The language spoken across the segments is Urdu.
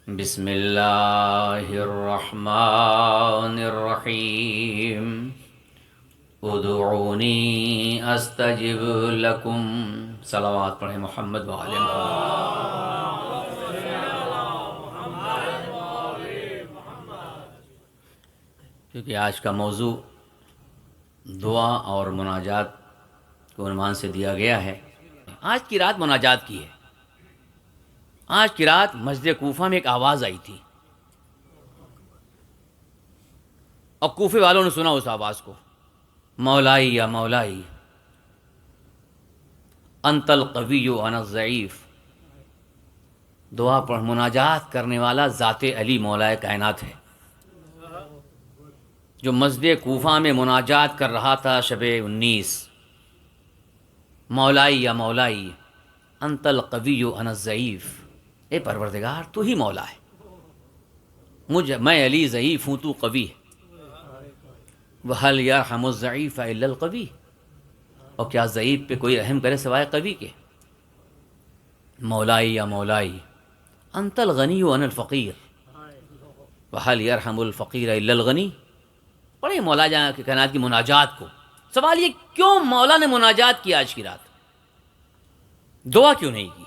بسم اللہ الرحمن الرحیم ادعونی استجب لکم. صلوات پڑھیں محمد وعلی محمد. کیونکہ آج کا موضوع دعا اور مناجات کو عنوان سے دیا گیا ہے. آج کی رات مناجات کی ہے. آج کی رات مسجد کوفہ میں ایک آواز آئی تھی اور کوفے والوں نے سنا اس آواز کو. مولائی یا مولائی انت القوی انا الضعیف. دعا پر مناجات کرنے والا ذات علی مولا کائنات ہے، جو مسجد کوفہ میں مناجات کر رہا تھا شب 19. مولائی یا مولائی انت القوی انا الضعیف. اے پروردگار تو ہی مولا ہے، میں علی ضعیف ہوں، تو قوی ہے. وَهَلْ يَرْحَمُ الضَّعِيفَ إِلَّا الْقَوِيُّ. اور کیا ضعیف پہ کوئی رحم کرے سوائے قوی کے؟ مولائی یا مولائی انت الغنی وانا الفقیر. وَهَلْ يَرْحَمُ الْفَقِيرَ إِلَّا الْغَنِيُّ. پڑھیں مولا جہاں کی کائنات کی مناجات کو. سوال یہ کیوں مولا نے مناجات کی آج کی رات؟ دعا کیوں نہیں کی؟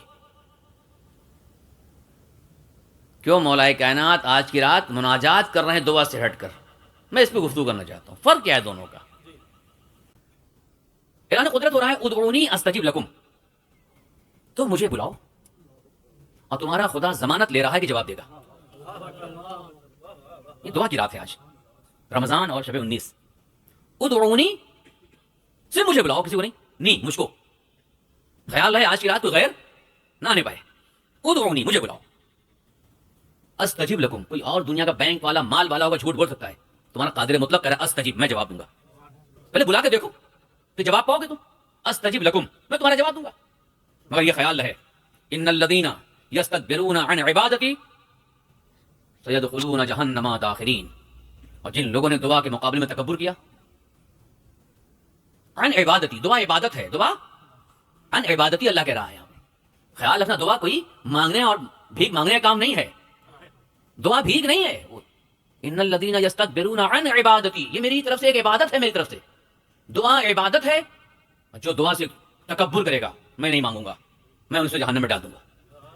کیوں مولا کائنات آج کی رات مناجات کر رہے ہیں دعا سے ہٹ کر؟ میں اس پہ گفتگو کرنا چاہتا ہوں. فرق کیا ہے دونوں کا؟ اعلان قدرت ہو رہا ہے ادعونی استجب لکم. تو مجھے بلاؤ، اور تمہارا خدا ضمانت لے رہا ہے کہ جواب دے گا. یہ دعا کی رات ہے آج، رمضان اور شب 19. ادعونی صرف مجھے بلاؤ، کسی کو نہیں مجھ کو. خیال رہے آج کی رات کوئی غیر نہ آنے پائے. ادعونی مجھے بلاؤ استجب لکم. کوئی اور دنیا کا بینک والا مال والا ہوگا جھوٹ بول سکتا ہے. تمہارا قادر مطلق کرے استجب، میں جواب دوں گا. پہلے بلا کے دیکھو کہ جواب پاؤ گے تم. استجب لکم، میں تمہارا جواب دوں گا. مگر یہ خیال رہے ان الذین یستکبرون عن عبادتی سیدخلون جہنم داخرین. اور جن لوگوں نے دعا کے مقابلے میں تکبر کیا، عن عبادتی، دعا عبادت ہے. دعا عن عبادتی اللہ کہہ رہا ہے. خیال رکھنا دعا کوئی مانگنے اور بھیک مانگنے کا کام نہیں ہے. دعا بھیک نہیں ہے. ان الذین یستکبرون عن عبادتی، یہ میری طرف سے ایک عبادت ہے. میری طرف سے دعا عبادت ہے. جو دعا سے تکبر کرے گا میں نہیں مانگوں گا، میں اسے جہنم میں ڈال دوں گا.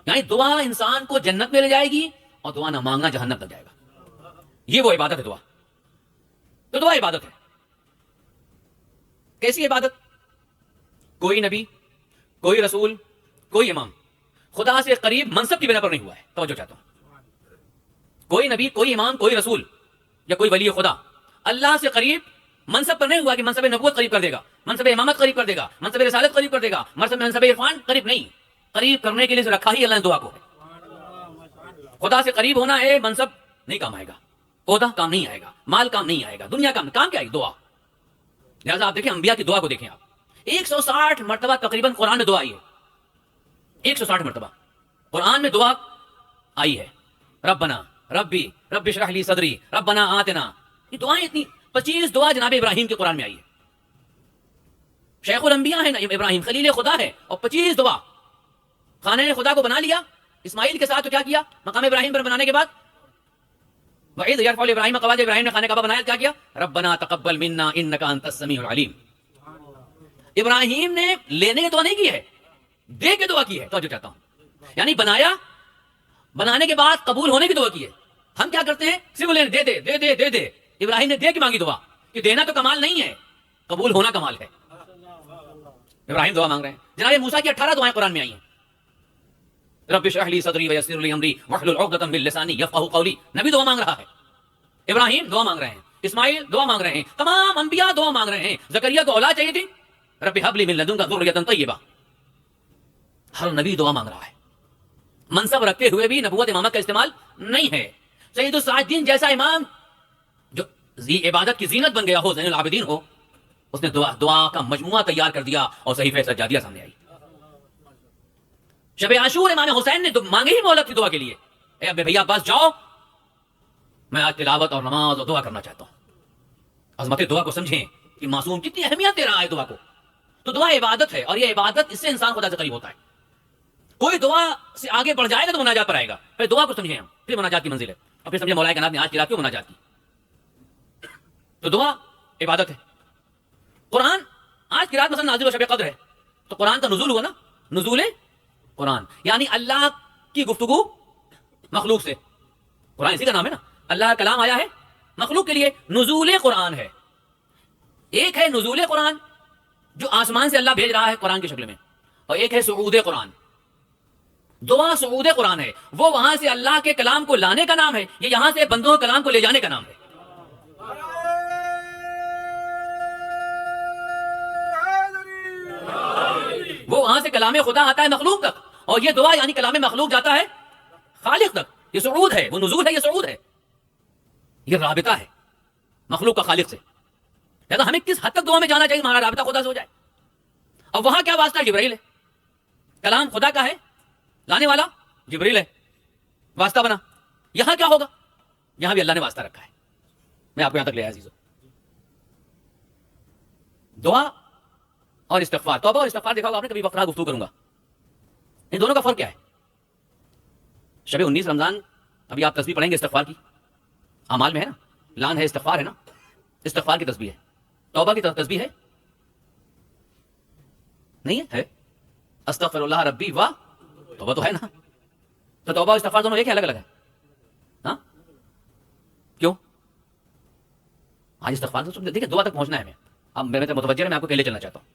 یعنی دعا انسان کو جنت میں لے جائے گی اور دعا نہ مانگنا جہنم تک جائے گا. یہ وہ عبادت ہے دعا. تو دعا عبادت ہے. کیسی عبادت؟ کوئی نبی، کوئی رسول، کوئی امام خدا سے قریب منصب کی بنا پر نہیں ہوا ہے. توجہ چاہتا ہوں. کوئی نبی، کوئی امام، کوئی رسول یا کوئی ولی خدا اللہ سے قریب منصب پر نہیں ہوا کہ منصب نبوت قریب کر دے گا، منصب امامت قریب کر دے گا، منصب رسالت قریب کر دے گا، منصب عرفان قریب نہیں. قریب کرنے کے لیے رکھا ہی اللہ نے دعا کو ہے. خدا سے قریب ہونا ہے. منصب نہیں کام آئے گا، عہدہ کام نہیں آئے گا، مال کام نہیں آئے گا، دنیا کام کیا آئے گا؟ دعا. لہٰذا آپ دیکھیں انبیاء کی دعا کو دیکھیں. آپ 160 مرتبہ تقریباً قرآن میں دعا آئی ہے. 160 مرتبہ قرآن میں دعا آئی ہے. ربنا ربی رب اشرح لی صدری ربنا آتنا. یہ دعائیں اتنی 25 دعا جناب ابراہیم کے قرآن میں آئی ہے. شیخ الانبیاء ہے ابراہیم، خلیل خدا ہے، اور 25 دعا. خانہ خدا کو بنا لیا اسماعیل کے ساتھ. تو کیا کیا مقام ابراہیم پر بنانے کے بعد؟ وَإِذْ يَرْفَعُ إِبْرَاهِيمُ قَوَاعِدَ. ابراہیم نے خانہ کعبہ بنایا، کیا کیا؟ ربنا تقبل منا انك انت السمیع العلیم. ابراہیم نے لینے کی دعا نہیں کی ہے، دے کے دعا کی ہے. توجہ چاہتا ہوں. یعنی بنایا، بنانے کے بعد قبول ہونے کی دعا کی ہے. ہم کیا کرتے ہیں؟ صرف لینے، دے دے دے دے دے دے. ابراہیم نے دے کے مانگی دعا. کہ دینا تو کمال نہیں ہے، قبول ہونا کمال ہے. ابراہیم دعا مانگ رہے ہیں. جناب موسیٰ کی 18 دعائیں قرآن میں آئی ہیں. رب اشرح لی صدری ویسر لی امری واحلل عقدۃ من لسانی یفقهوا قولی. نبی دعا مانگ رہا ہے. ابراہیم دعا مانگ رہے ہیں. اسماعیل دعا مانگ رہے ہیں. تمام انبیاء دعا مانگ رہے ہیں. زکریا کو اولاد چاہیے تھی، رب هب لی من لدنک ذریۃ طیبہ. ہر نبی دعا مانگ رہا ہے. منصب رکھتے ہوئے بھی نبوت امامت کا استعمال نہیں ہے. سید الساجدین جیسا امام جو عبادت کی زینت بن گیا ہو، زین العابدین ہو، اس نے دعا کا مجموعہ تیار کر دیا اور صحیفہ سجادیہ سامنے آئی. شب عاشور امام حسین نے مانگی ہی مہلت تھی دعا کے لیے. اے ابے بھیا بس جاؤ، میں آج تلاوت اور نماز اور دعا کرنا چاہتا ہوں. عظمت دعا کو سمجھیں کہ معصوم کتنی اہمیت دے رہا ہے دعا کو. تو دعا عبادت ہے، اور یہ عبادت اس سے انسان خدا سے قریب ہوتا ہے. کوئی دعا سے آگے بڑھ جائے گا تو مناجات پر آئے گا. پھر دعا کو سمجھیں ہم. پھر مناجات کی منزل ہے. اور پھر سمجھے مولا کائنات نے آج کی رات کیوں مناجات کی. تو دعا عبادت ہے. قرآن آج کی رات مثلا نازل و شب قدر ہے تو قرآن کا نزول ہوا نا, نزول قرآن یعنی اللہ کی گفتگو مخلوق سے. قرآن اسی کا نام ہے نا, اللہ کا کلام آیا ہے مخلوق کے لیے. نزول قرآن ہے. ایک ہے نزول قرآن جو آسمان سے اللہ بھیج رہا ہے قرآن کی شکل میں, اور ایک ہے صعود قرآن. دعا صعود قرآن ہے, وہ وہاں سے اللہ کے کلام کو لانے کا نام ہے, یہ یہاں سے بندوں کے کلام کو لے جانے کا نام ہے. وہ وہاں سے کلام خدا آتا ہے مخلوق تک, اور یہ دعا یعنی کلام مخلوق جاتا ہے خالق تک. یہ صعود ہے, وہ نزول ہے, یہ صعود ہے, یہ رابطہ ہے مخلوق کا خالق سے. لہذا ہمیں کس حد تک دعا میں جانا چاہیے ہمارا رابطہ خدا سے ہو جائے. اب وہاں کیا واسطہ؟ جبرائیل ہے. کلام خدا کا ہے, لانے والا جبرائیل ہے, واسطہ بنا. یہاں کیا ہوگا؟ یہاں بھی اللہ نے واسطہ رکھا ہے. میں آپ کو یہاں تک لے آیا عزیزو. دعا اور استغفار, توبہ اور استغفار دیکھا ہوگا آپ نے, کبھی وقت رہا گفتگو کروں گا. ان دونوں کا فرق کیا ہے؟ شب 19 رمضان ابھی آپ تسبیح پڑھیں گے استغفار کی, اعمال میں ہے نا, لان ہے, استغفار ہے نا, استغفار کی تسبیح ہے. توبہ کی تسبیح ہے نہیں ہے؟ استغفر اللہ ربی و توبہ تو ہے نا. تو توبہ اور استغفار دونوں ایک ہے الگ الگ ہے؟ ہاں کیوں؟ آج استغفار دیکھیں دعا تک پہنچنا ہے. میں اب میرے متوجہ ہے, میں آپ کو کہلے چلنا چاہتا ہوں.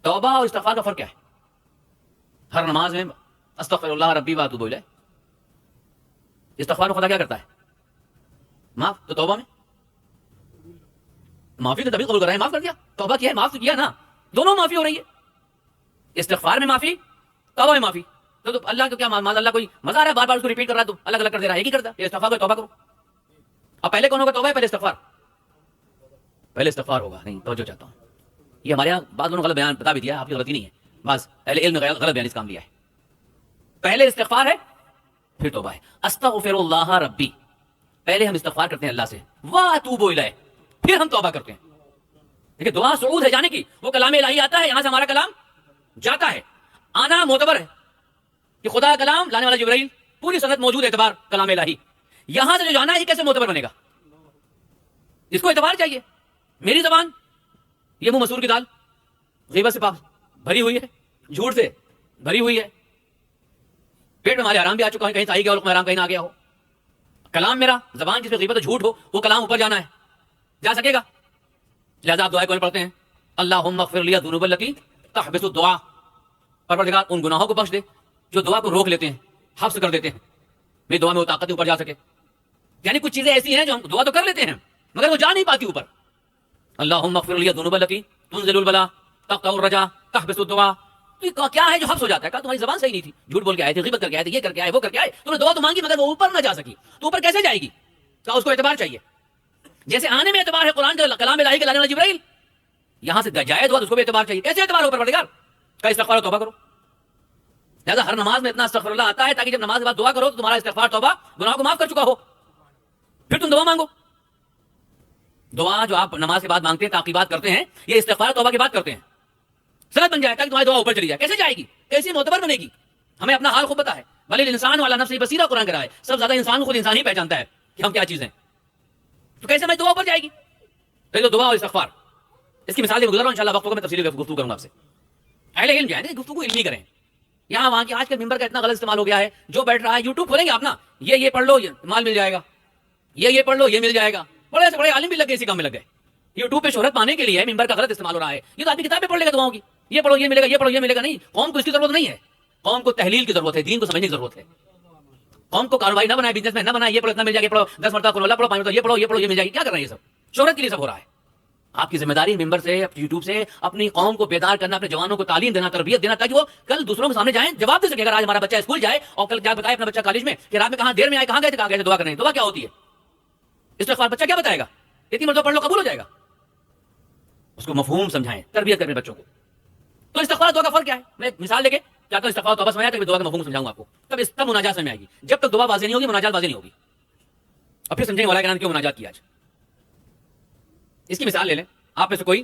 توبہ اور استغفار کا فرق کیا ہے؟ ہر نماز میں استغفر اللہ ربی و اتوب الیہ. استغفار میں خدا کیا کرتا ہے؟ معاف. تو توبہ میں معافی تو تبھی قبول کر رہا ہے, معاف کر دیا. توبہ کیا ہے, معاف تو کیا نا. دونوں معافی ہو رہی ہے. استغفار میں معافی, توبہ میں معافی. تو اللہ کو کیا اللہ کوئی مزہ آ رہا ہے بار بار اس کو ریپیٹ کر رہا ہے, تو الگ الگ کر دے رہا ہے, ایک ہی کرتا ہے. استغفار کو توبہ کرو. اب پہلے کون ہوگا توبہ ہے پہلے استغفار؟ پہلے استغفار ہوگا. نہیں توجہ چاہتا ہوں, یہ ہمارے یہاں بعض لوگوں غلط بیان بتا بھی دیا, آپ کی غلطی نہیں ہے, بس اہل علم نے غلط بیان اس کام لیا ہے. پہلے استغفار ہے پھر توبہ ہے. استغفر اللہ ربی, پہلے ہم استغفار کرتے ہیں اللہ سے, واتوب الیہ پھر ہم توبہ کرتے ہیں. دیکھیں دعا صعود ہے جانے کی, وہ کلام الہی آتا ہے, یہاں سے ہمارا کلام جاتا ہے. آنا معتبر ہے کہ خدا کا کلام لانے والا جبرائیل, پوری سند موجود, اعتبار کلام الہی. یہاں سے جو جانا ہے یہ کیسے معتبر بنے گا؟ اس کو اعتبار چاہیے. میری زبان یہ منہ مسور کی دال غیبت سے پاک بھری ہوئی ہے, جھوٹ سے بھری ہوئی ہے, پیٹ میں ہمارے حرام بھی آ چکا ہے, کہیں سے آئی گیا اور حرام کہیں نہ آ گیا ہو. کلام میرا زبان جس میں غیبت جھوٹ ہو, وہ کلام اوپر جانا ہے, جا سکے گا؟ لہذا آپ دعائیں کون پڑھتے ہیں؟ اللہم اغفر لی الذنوب التی تحبس الدعاء, پروردگار ان گناہوں کو بخش دے جو دعا کو روک لیتے ہیں, حبس کر دیتے ہیں, میری دعا میں وہ طاقت اوپر جا سکے. یعنی کچھ چیزیں ایسی ہیں جو ہم دعا تو کر لیتے ہیں مگر وہ جا نہیں پاتی اوپر. اللہم اغفر لی الذنوب التی تنزل البلاء تقطع الرجاء تحبس الدعاء. تو کیا ہے جو حبس ہو جاتا ہے؟ کہا تمہاری زبان صحیح نہیں تھی, جھوٹ بول کے آئے تھے, غیبت کر کے آئے تھے, یہ کر کے آئے, وہ کر کے آئے, تم نے دعا تو مانگی مگر وہ اوپر نہ جا سکی. تو اوپر کیسے جائے گی؟ کہا اس کو اعتبار چاہیے. جیسے آنے میں اعتبار ہے قرآن کا کلام الہی کے لانے والا جبرائیل, یہاں سے جائے دعا تو اس کو بھی اعتبار چاہیے. کیسے اعتبار اوپر پڑے گا؟ کہ استغفار و توبہ کرو. لہٰذا ہر نماز میں اتنا استغفر اللہ آتا ہے تاکہ جب نماز کے بعد دعا کرو تو تمہارا استغفار توبہ گناہوں کو معاف کر چکا ہو, پھر تم دعا مانگو. دعا جو آپ نماز کے بعد مانگتے ہیں, تعقیبات کرتے ہیں, یہ استغفار توبہ کی بات کرتے ہیں. سند بن جائے تاکہ تمہاری دعا اوپر چلی جائے. کیسے جائے گی؟ کیسے معتبر بنے گی؟ ہمیں اپنا حال خود پتا ہے. بل الانسان والا نفس بصیرہ قرآن کرا ہے, سب زیادہ انسان خود انسان ہی پہچانتا ہے کہ ہم کیا چیزیں. تو کیسے ہماری دعا اوپر جائے گی؟ پہلے تو دعا اور استغفار, اس کی مثال دے گزر رہا ہوں انشاءاللہ, وقت کو میں تفصیلی گفتگو کروں گا آپ سے. اہل علم جو ہے نا گفتگو علمی کریں. یہاں وہاں کی آج کل ممبر کا اتنا غلط استعمال ہو گیا ہے, جو بیٹھ رہا ہے یوٹیوب کھولیں گے آپ نا, یہ پڑھ لو مال مل جائے گا, یہ پڑھ لو یہ مل جائے گا. بڑے سے بڑے عالم بھی لگ گئے اسی کام میں لگ گئے. یوٹیوب پہ شہرت پانے کے لیے ممبر کا غلط استعمال ہو رہا ہے. یہ تو آدمی کتابیں پڑھ لے گا دعاؤں کی, یہ پڑھو یہ ملے گا, یہ پڑھو یہ ملے گا. نہیں, قوم کو اس کی ضرورت نہیں ہے. قوم کو تحلیل کی ضرورت ہے, دین کو سمجھنے کی ضرورت ہے. قوم کو کاروباری نہ بنائے, بزنس میں نہ بنائے, یہ پڑھو اتنا مل جائے گا, پڑھو 10 مرتبہ قرآن پڑھو, 5 مرتبہ یہ پڑھو یہ مل جائے گی. کیا کر رہے ہیں یہ سب؟ شہرت کے لیے سب ہو رہا ہے. آپ کی ذمہ داری ممبر سے, یوٹیوب سے اپنی قوم کو بیدار کرنا, اپنے جوانوں کو تعلیم دینا, تربیت دینا, تاکہ وہ کل دوسروں کے سامنے جائیں جواب دے سکے. اگر آج ہمارا بچہ اسکول جائے اور کل کیا بتائے اپنا بچہ کالج میں کہ رات میں کہاں دیر میں آئے, کہاں گئے تھے دعا کرنے. دعا کیا ہوتی ہے؟ استغفار. بچہ کیا بتائے گا؟ اتنی مرتبہ پڑھ لو قبول ہو جائے گا. اس کو مفہوم سمجھائیں, تربیت کریں بچوں کو. تو استغفار دعا کا فرق کیا ہے؟ میں ایک مثال لے کے چاہتا ہوں استغفار توبہ سمجھایا کہ دعا کا مفہوم سمجھاؤں آپ کو. تب مناجات سمجھ آئے گی. جب تک دعا واضح نہیں ہوگی مناجات واضح نہیں ہوگی. اور پھر سمجھیں مولا کے نام کیوں مناجات کی آج. اس کی مثال لے لیں. آپ میں سے کوئی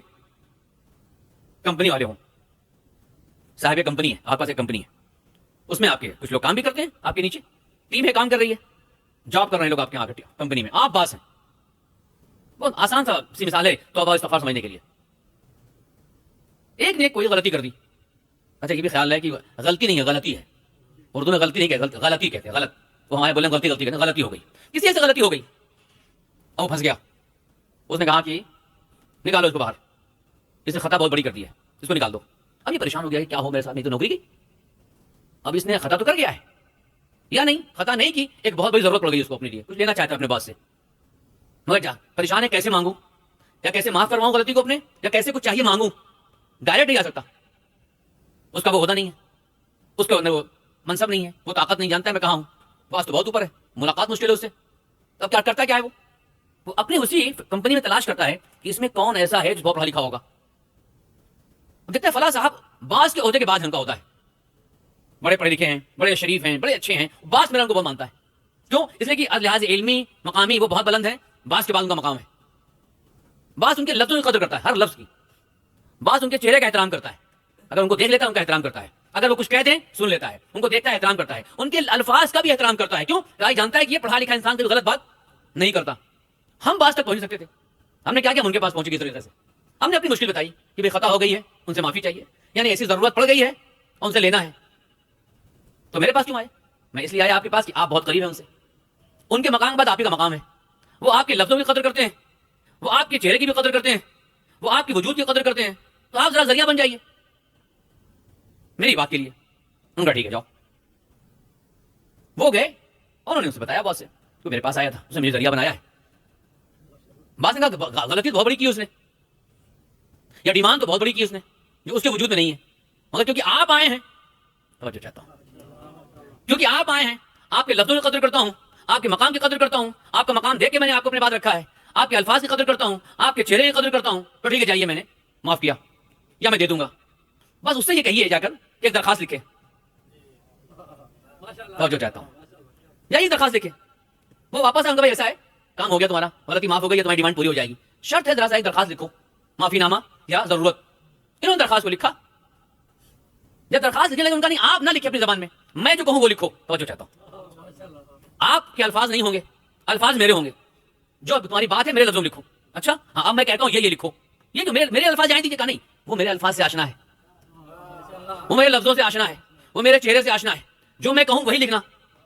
کمپنی والے ہوں, صاحب کمپنی ہے, آپ پاس ایک کمپنی ہے, اس میں آپ کے کچھ لوگ کام بھی کرتے ہیں آپ کے نیچے, ٹیم ہے, کام کر رہی ہے, جاب کر رہے ہیں لوگ آپ کے یہاں کمپنی میں, آپ باس ہیں. بہت آسان سا سی مثال ہے توبہ استغفار سمجھنے کے لیے. ایک نے کوئی غلطی کر دی, اچھا یہ بھی خیال ہے کہ غلطی نہیں ہے غلطی ہے, اردو میں غلطی نہیں کہتے, غلطی کہتے ہیں, غلط. وہ ہمارے بولیں غلطی کہتے ہیں, غلطی ہو گئی, کسی ایسے غلطی ہو گئی اور وہ پھنس گیا. اس نے کہا کہ نکالو اس کو باہر, اس نے خطا بہت بڑی کر دی ہے, اس کو نکال دو. اب یہ پریشان ہو گیا کہ کیا ہو میرے ساتھ, نہیں تو نوکری کی. اب اس نے خطا تو کر گیا ہے یا نہیں, خطا نہیں کی, ایک بہت بڑی ضرورت پڑ گئی اس کو اپنے لیے, کچھ لینا چاہتا ہے اپنے باس سے, مگر پریشان ہے کیسے مانگوں, یا کیسے معاف کرواؤں غلطی کو اپنے, یا کیسے کچھ چاہیے مانگوں, ڈائریکٹ نہیں آ سکتا. اس کا وہ عہدہ نہیں ہے, اس کے اندر وہ منصب نہیں ہے, وہ طاقت نہیں جانتا ہے میں کہاں ہوں, باس تو بہت اوپر ہے, ملاقات مشکل ہے اس سے. اب کیا کرتا ہے, کیا ہے وہ اپنی اسی کمپنی میں تلاش کرتا ہے کہ اس میں کون ایسا ہے جو بہت پڑھا لکھا ہوگا. دیکھتے ہیں فلاں صاحب باس کے عہدے کے بعد ہم کا ہوتا ہے, بڑے پڑھے لکھے ہیں, بڑے شریف ہیں, بڑے اچھے ہیں, باس میرا ان کو بہت مانتا ہے. کیوں؟ اس لیے کہ لحاظ علمی مقامی وہ بہت بلند ہے, باس کے بعد ان کا مقام ہے. باس ان کے لفظوں کی قدر کرتا ہے, ہر لفظ کی. باس ان کے چہرے کا احترام کرتا ہے, اگر ان کو دیکھ لیتا ہے ان کا احترام کرتا ہے, اگر وہ کچھ کہہ دیں سن لیتا ہے, ان کو دیکھتا ہے احترام کرتا ہے, ان کے الفاظ کا بھی احترام کرتا ہے. کیوں؟ جانتا ہے کہ یہ پڑھا لکھا انسان کوئی غلط بات نہیں کرتا. ہم باس تک پہنچ سکتے تھے, ہم نے کیا کیا, ان کے پاس پہنچے گی اس طریقے سے. ہم نے اپنی مشکل بتائی کہ بھائی خطا ہو گئی ہے, ان سے معافی چاہیے, یعنی ایسی ضرورت پڑ گئی ہے اور ان سے لینا ہے. تو میرے پاس کیوں آئے؟ میں اس لیے آیا آپ کے پاس کہ آپ بہت قریب ہیں ان سے, ان کے مقام کے بعد آپ ہی کا مقام ہے. وہ آپ کے لفظوں کی قدر کرتے ہیں, وہ آپ کے چہرے کی بھی قدر کرتے ہیں, وہ آپ کے وجود کی قدر کرتے ہیں. تو آپ ذرا ذریعہ بن جائیے میری بات کے لیے. ان کا ٹھیک ہے جاؤ. وہ گئے اور انہوں نے اسے بتایا باس سے, تو میرے پاس آیا تھا, اس نے مجھے ذریعہ بنایا ہے. باس نے کہا غلطی بہت بڑی کی اس نے, یا ڈیمانڈ تو بہت بڑی کی اس نے جو اس کے وجود میں نہیں ہے, مگر کیونکہ آپ آئے ہیں, توجہ چاہتا ہوں, کیونکہ آپ آئے ہیں, آپ کے لفظوں کی قدر کرتا ہوں, آپ کے مقام کی قدر کرتا ہوں, آپ کا مقام دیکھ کے میں نے آپ کو اپنے پاس رکھا ہے, آپ کے الفاظ کی قدر کرتا ہوں, آپ کے چہرے کی قدر کرتا ہوں. تو ٹھیک ہے جائیے, میں نے معاف کیا یا میں دے دوں گا. بس اس سے یہ کہیے جا کر ایک درخواست لکھے, توجہ چاہتا ہوں, یا یہ درخواست لکھے. وہ واپس آؤں گا, بھائی ایسا ہے, کام ہو گیا تمہارا, غلطی معاف ہو گئی ہے, تمہاری ڈیمانڈ پوری ہو جائے گی, شرط ہے ذرا سا ایک درخواست لکھو, معافی نامہ یا ضرورت. انہوں نے درخواست کو لکھا. جب درخواست لکھنے لگے ان کا نہیں, آپ نہ لکھے اپنی زبان میں جو کہوں وہ لکھو. توجہ چاہتا ہوں, آپ کے الفاظ نہیں ہوں گے, الفاظ میرے ہوں گے, جو تمہاری بات ہے میرے لفظوں لکھو. اچھا ہاں, اب میں کہتا ہوں یہ لکھو, یہ جو میرے الفاظ جائیں دیجیے, کہا نہیں, وہ میرے الفاظ سے آشنا ہے, وہ میرے لفظوں سے آشنا ہے, وہ میرے چہرے سے آشنا ہے. جو میں کہوں وہی لکھنا,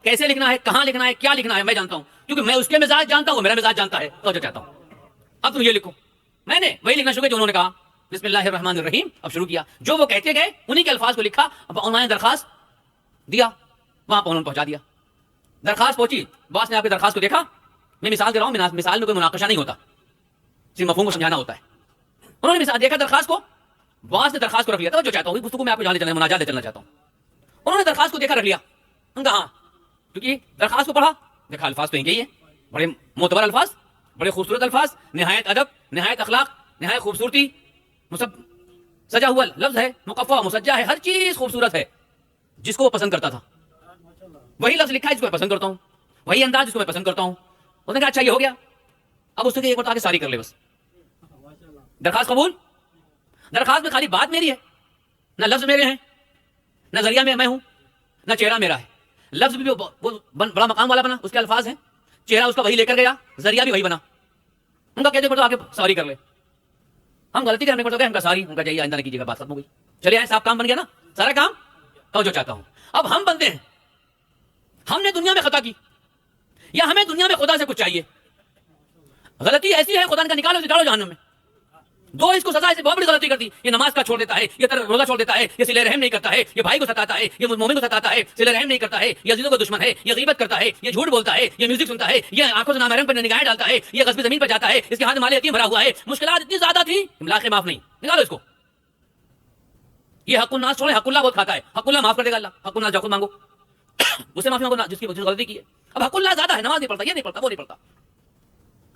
کیسے لکھنا ہے, کہاں لکھنا ہے, کیا لکھنا ہے, میں جانتا ہوں, کیونکہ میں اس کے مزاج جانتا ہوں, میرا مزاج جانتا ہے. توجہ چاہتا ہوں, اب تم یہ لکھو. میں نے وہی لکھنا شروع کیا جو انہوں نے کہا, بسم اللہ الرحمن الرحیم. اب شروع کیا, جو وہ کہتے گئے انہی کے الفاظ کو لکھا. اب انہوں نے درخواست دیا, وہاں پر انہوں نے پہنچا دیا. درخواست پہنچی, باس نے آپ کی درخواست کو دیکھا. میں مثال دے رہا ہوں, مثال میں کوئی مناقشہ نہیں ہوتا, صرف مفہوم کو سمجھانا ہوتا ہے. انہوں نے مثال دیکھا درخواست کو, باس نے درخواست کو رکھ لیا. تو جو چاہتا ہوں گفتگو میں آپ کو جانے چلنا, مناجات دے چلنا چاہتا ہوں. انہوں نے درخواست کو دیکھا, رکھ لیا. ان کا ہاں, کیونکہ درخواست کو پڑھا, دیکھا الفاظ تو یہی ہے, بڑے معتبر الفاظ, بڑے خوبصورت الفاظ, نہایت ادب, نہایت اخلاق, نہایت خوبصورتی, سجا ہوا لفظ ہے, مقفع مسجع ہے, ہر چیز خوبصورت ہے. جس کو وہ پسند کرتا تھا وہی لفظ لکھا ہے جس کو میں پسند کرتا ہوں, وہی انداز جس کو میں پسند کرتا ہوں. اس نے کہا اچھا یہ ہو گیا, اب اس نے ایک بار آگے ساری کر لے بس. درخواست قبول. درخواست میں خالی بات میری ہے, نہ لفظ میرے ہیں, نہ ذریعہ میں ہوں, نہ چہرہ میرا ہے. لفظ بھی وہ بڑا مقام والا بنا, اس کے الفاظ ہیں, چہرہ اس کا وہی لے کر گیا, ذریعہ بھی وہی بنا. ان کا کہتے پڑھو آگے ساری کر لے. ہم غلطی کرنے پڑتے گئے, ہم کا ساری, ان کا چاہیے آئندہ نہیں کیجیے گا, بات ختم ہو گئی. چلیے آئے, صاحب کام بن گیا نا, سارا کام. توجہ چاہتا ہوں, اب ہم بنتے ہیں, ہم نے دنیا میں خطا کی, یا ہمیں دنیا میں خدا سے کچھ چاہیے. غلطی ایسی ہے, خدا نے کہا نکالو اسے, ڈالو جہنم میں. دو اس کو سزا, اسے بہت بڑی غلطی کرتی, یہ نماز کا چھوڑ دیتا ہے, یہ روزہ چھوڑ دیتا ہے, یہ صلہ رحم نہیں کرتا ہے, یہ بھائی کو ستاتا ہے, یہ مومن کو ستاتا ہے, صلہ رحم نہیں کرتا ہے, یہ عزیزوں کا دشمن ہے, یہ غیبت کرتا ہے, یہ جھوٹ بولتا ہے, یہ میوزک سنتا ہے, یہ آنکھوں سے نامحرم پر نگاہیں ڈالتا ہے, یہ غصب زمین پر جاتا ہے, اس کے ہاتھ میں مال یتیم بھرا ہوا ہے. مشکلات اتنی زیادہ تھی, املاق معاف نہیں, نکالو اس کو. یہ حق الناس چھوڑے, حق اللہ بہت کھاتا ہے, حق اللہ معاف کر دے گا اللہ. حق الناس جو خود مانگو اسے معافی مانگو, جس کی غلطی کی ہے. اب حق اللہ زیادہ ہے, نماز نہیں پڑھتا, یہ نہیں پڑھتا, وہ نہیں پڑھتا.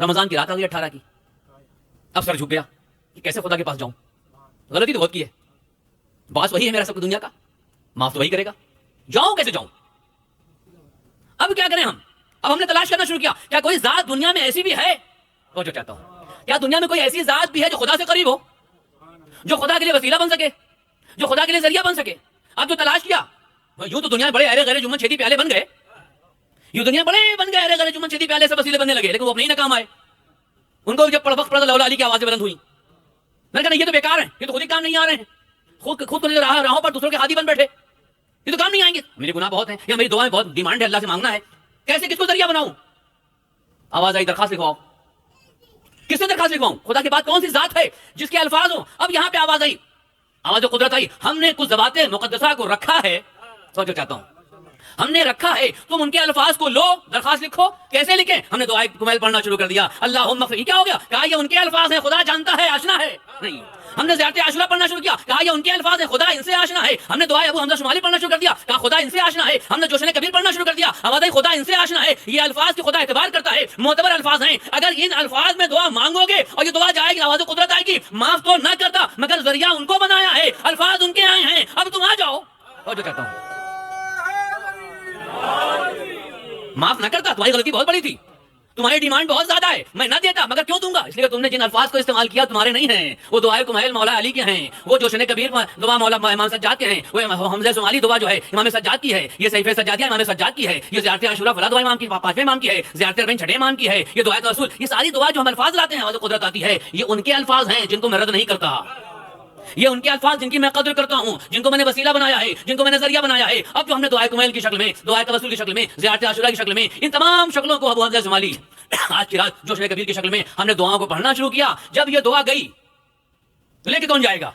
رمضان کی رات آ گئی 18 کی, اب سر جھک گیا کہ کیسے خدا کے پاس جاؤں, غلطی تو بہت کی ہے, باس وہی ہے میرا سب کو دنیا کا, معاف تو وہی کرے گا, جاؤں کیسے جاؤں. اب کیا کریں ہم, اب ہم نے تلاش کرنا شروع کیا, کیا کوئی ذات دنیا میں ایسی بھی ہے, وہ جو چاہتا ہوں, کیا دنیا میں کوئی ایسی ذات بھی ہے جو خدا سے قریب ہو, جو خدا کے لیے وسیلہ بن سکے, جو خدا کے لیے ذریعہ بن سکے. اب جو تلاش کیا, یوں تو دنیا میں بڑے اہل غیر جمعہ چھیتی پیالے بن گئے, یہ دنیا بڑے بن گئے، ارے چمن چدی پیالے سے وسیلے بننے لگے، لیکن وہ اپنے ہی ناکام آئے. ان کو جب وقت پڑا تو لولا علی کی آوازیں بلند ہوئی. میں نے کہا یہ تو بیکار ہیں، یہ تو خود ہی کام نہیں آ رہے ہیں، خود کو راہوں پر دوسروں کے ہادی بن بیٹھے، یہ تو کام نہیں آئیں گے. میرے گناہ بہت ہیں یا میری دعائیں بہت ڈیمانڈ ہے، اللہ سے مانگنا ہے، کیسے کس کو ذریعہ بناؤں؟ آواز آئی درخواست لکھواؤ. کس نے درخواست لکھواؤں؟ خدا کے بعد کون سی ذات ہے جس کے الفاظ ہوں؟ اب یہاں پہ آواز آئی، آواز قدرت آئی. ہم نے کچھ ذوات مقدسہ کو رکھا ہے، سوچو چاہتا ہوں ہم نے رکھا ہے، تم ان کے الفاظ کو لو، درخواست لکھو. کیسے لکھیں؟ ہم نے دعائے کمیل پڑھنا شروع کر دیا. اللہم اغفر. یہ کیا ہو گیا؟ کہا یہ ان کے الفاظ ہیں، خدا جانتا ہے، آشنا ہے. نہیں. ہم نے زیارت عاشورہ پڑھنا شروع کیا، کہا یہ ان کے الفاظ ہیں، خدا ان سے آشنا ہے. ہم نے دعائے ابو حمزہ شمالی پڑھنا شروع کر دیا، کہا خدا ان سے آشنا ہے. ہم نے جوشن کبیر پڑھنا شروع کر دیا، آواز آئی خدا ان سے آشنا ہے. یہ الفاظ کی خدا اعتبار کرتا ہے، معتبر الفاظ ہیں. اگر ان الفاظ میں دعا مانگو گے اور یہ دعا جائے گی، آواز قدرت آئے گی. معاف تو نہ کرتا مگر ذریعہ ان کو بنایا ہے، الفاظ ان کے آئے ہیں. اب تم آ جاؤ. اور جو کہتا ہوں معاف نہ کرتا، تمہاری غلطی بہت بڑی تھی، تمہاری ڈیمانڈ بہت زیادہ ہے، میں نہ دیتا مگر کیوں دوں گا؟ اس لیے کہ تم نے جن الفاظ کو استعمال کیا تمہارے نہیں ہیں، وہ دعائے کمیل مولا علی کے ہیں، وہ جوشن کبیر دعا مولا امام سجاد کے ہیں، وہ حمزہ شمالی دعا جو ہے امام سجاد کی ہے، یہ صحیفہ سجادیہ امام سجاد کی ہے، یہ زیارت عاشورہ فلا دعا امام کی 5ویں امام کی ہے، زیارت اربعین 6 امام کی ہے، یہ دعائے رسول. یہ ساری دعا جو ہم الفاظ لاتے ہیں، آواز قدرت آتی ہے، یہ ان کے الفاظ ہیں جن کو میں رد نہیں کرتا. یہ ان کے الفاظ جن کی میں قدر کرتا ہوں، جن کو میں نے وسیلہ بنایا ہے، جن کو میں نے ذریعہ بنایا ہے. اب جو ہم نے دعائے کمیل کی شکل میں، دعائے توسل کی شکل میں، زیارت عاشورہ کی شکل میں، ان تمام شکلوں کو ابو حمزہ شمالی آج کی رات جوشن کبیر کی شکل میں ہم نے دعاؤں کو پڑھنا شروع کیا. جب یہ دعا گئی لے کے کون جائے گا؟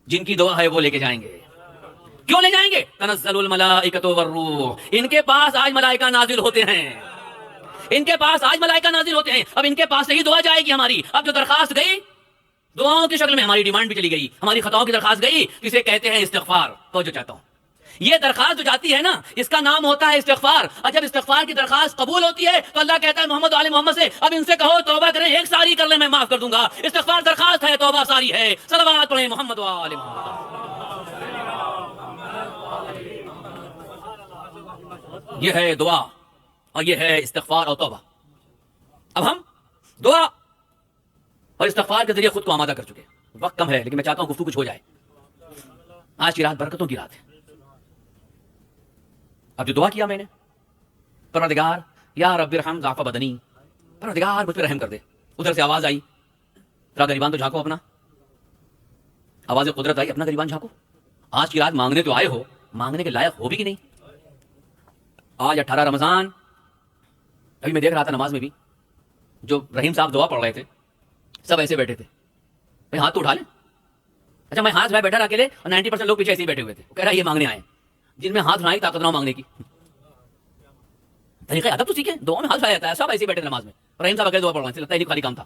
جن کی دعا ہے وہ لے کے جائیں گے. کیوں لے جائیں گے؟ تنزل الملائکۃ والروح. ان کے پاس آج ملائکہ نازل ہوتے ہیں، ان کے پاس آج ملائکہ نازل ہوتے ہیں. اب ان کے پاس سے ہی دعا جائے گی ہماری. اب جو درخواست گئی دعاؤں کی شکل میں، ہماری ڈیمانڈ بھی چلی گئی، ہماری خطاؤں کی درخواست گئی، اسے کہتے ہیں استغفار. تو جو چاہتا ہوں یہ درخواست جو جاتی ہے نا، اس کا نام ہوتا ہے استغفار. اور جب استغفار کی درخواست قبول ہوتی ہے تو اللہ کہتا ہے محمد و آل محمد سے، اب ان سے کہو توبہ کریں، ایک ساری کر لیں، میں معاف کر دوں گا. استغفار درخواست ہے، توبہ ساری ہے. صلوات پڑھیں محمد و آل محمد. یہ ہے دعا اور یہ ہے استغفار اور توبہ. اب ہم دعا اور استغفار کے ذریعے خود کو آمادہ کر چکے. وقت کم ہے لیکن میں چاہتا ہوں گفتگو کچھ ہو جائے. آج کی رات برکتوں کی رات ہے. اب جو دعا کیا میں نے، پروردگار یا رب ارحم ضعف بدنی، پروردگار مجھ پہ رحم کر دے. ادھر سے آواز آئی ذرا گریبان تو جھانکو اپنا. آواز قدرت آئی اپنا گریبان جھانکو. آج کی رات مانگنے تو آئے ہو، مانگنے کے لائق ہو بھی کہ نہیں؟ آج 18 رمضان. ابھی میں دیکھ رہا تھا نماز میں بھی جو رحیم صاحب دعا پڑھ رہے تھے، سب ایسے بیٹھے تھے. بھائی ہاتھ تو اٹھا لیں. اچھا میں ہاتھ بیٹھا رہا اکیلے اور 90% لوگ پیچھے ایسے ہی بیٹھے ہوئے تھے. وہ کہہ رہا ہے یہ مانگنے آئے، جن میں ہاتھ اٹھائی طاقت نہ مانگنے کی. طریقہ ادب تو سیکھیں. دعا میں ہاتھ اٹھایا جاتا ہے، سب ایسے ہی بیٹھے تھے نماز میں. رحیم صاحب اکیلے دعا پڑھ رہے تھے، لگتا ہے یہ خالی کام تھا.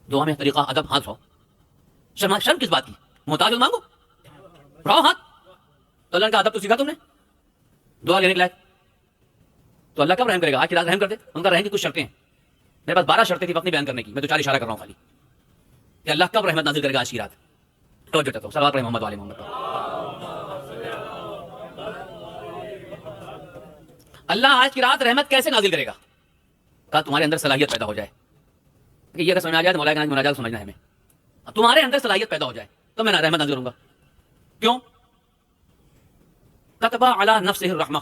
دعا میں طریقہ ادب، ہاتھ اٹھاؤ. شرم کس بات کی؟ محتاج مانگو، اٹھاؤ ہاتھ. تو اللہ کا ادب تو سیکھا تم نے دعا لینے کے لائق. تو اللہ کب رحم کرے گا؟ آج کی رات رحم کر دے. ان کا رحم کی کچھ شرطیں ہیں. میرے پاس 12 شرطیں تھی وقت نہیں بیان کرنے کی، میں تو 4 اشارہ کر رہا ہوں خالی کہ اللہ کب رحمت نازل کرے گا آج کی رات. توجہ چاہتا ہوں. صلوات پڑھیں محمد و آل محمد. اللہ آج کی رات رحمت کیسے نازل کرے گا؟ کہا تمہارے اندر صلاحیت پیدا ہو جائے. کہ یہ اگر سمجھ آ جائے تو مولا کا نام مناجات سمجھنا ہے ہمیں. تمہارے اندر صلاحیت پیدا ہو جائے تو میں رحمت نازل کروں گا. کیوں؟ کتب علی نفسہ الرحمہ.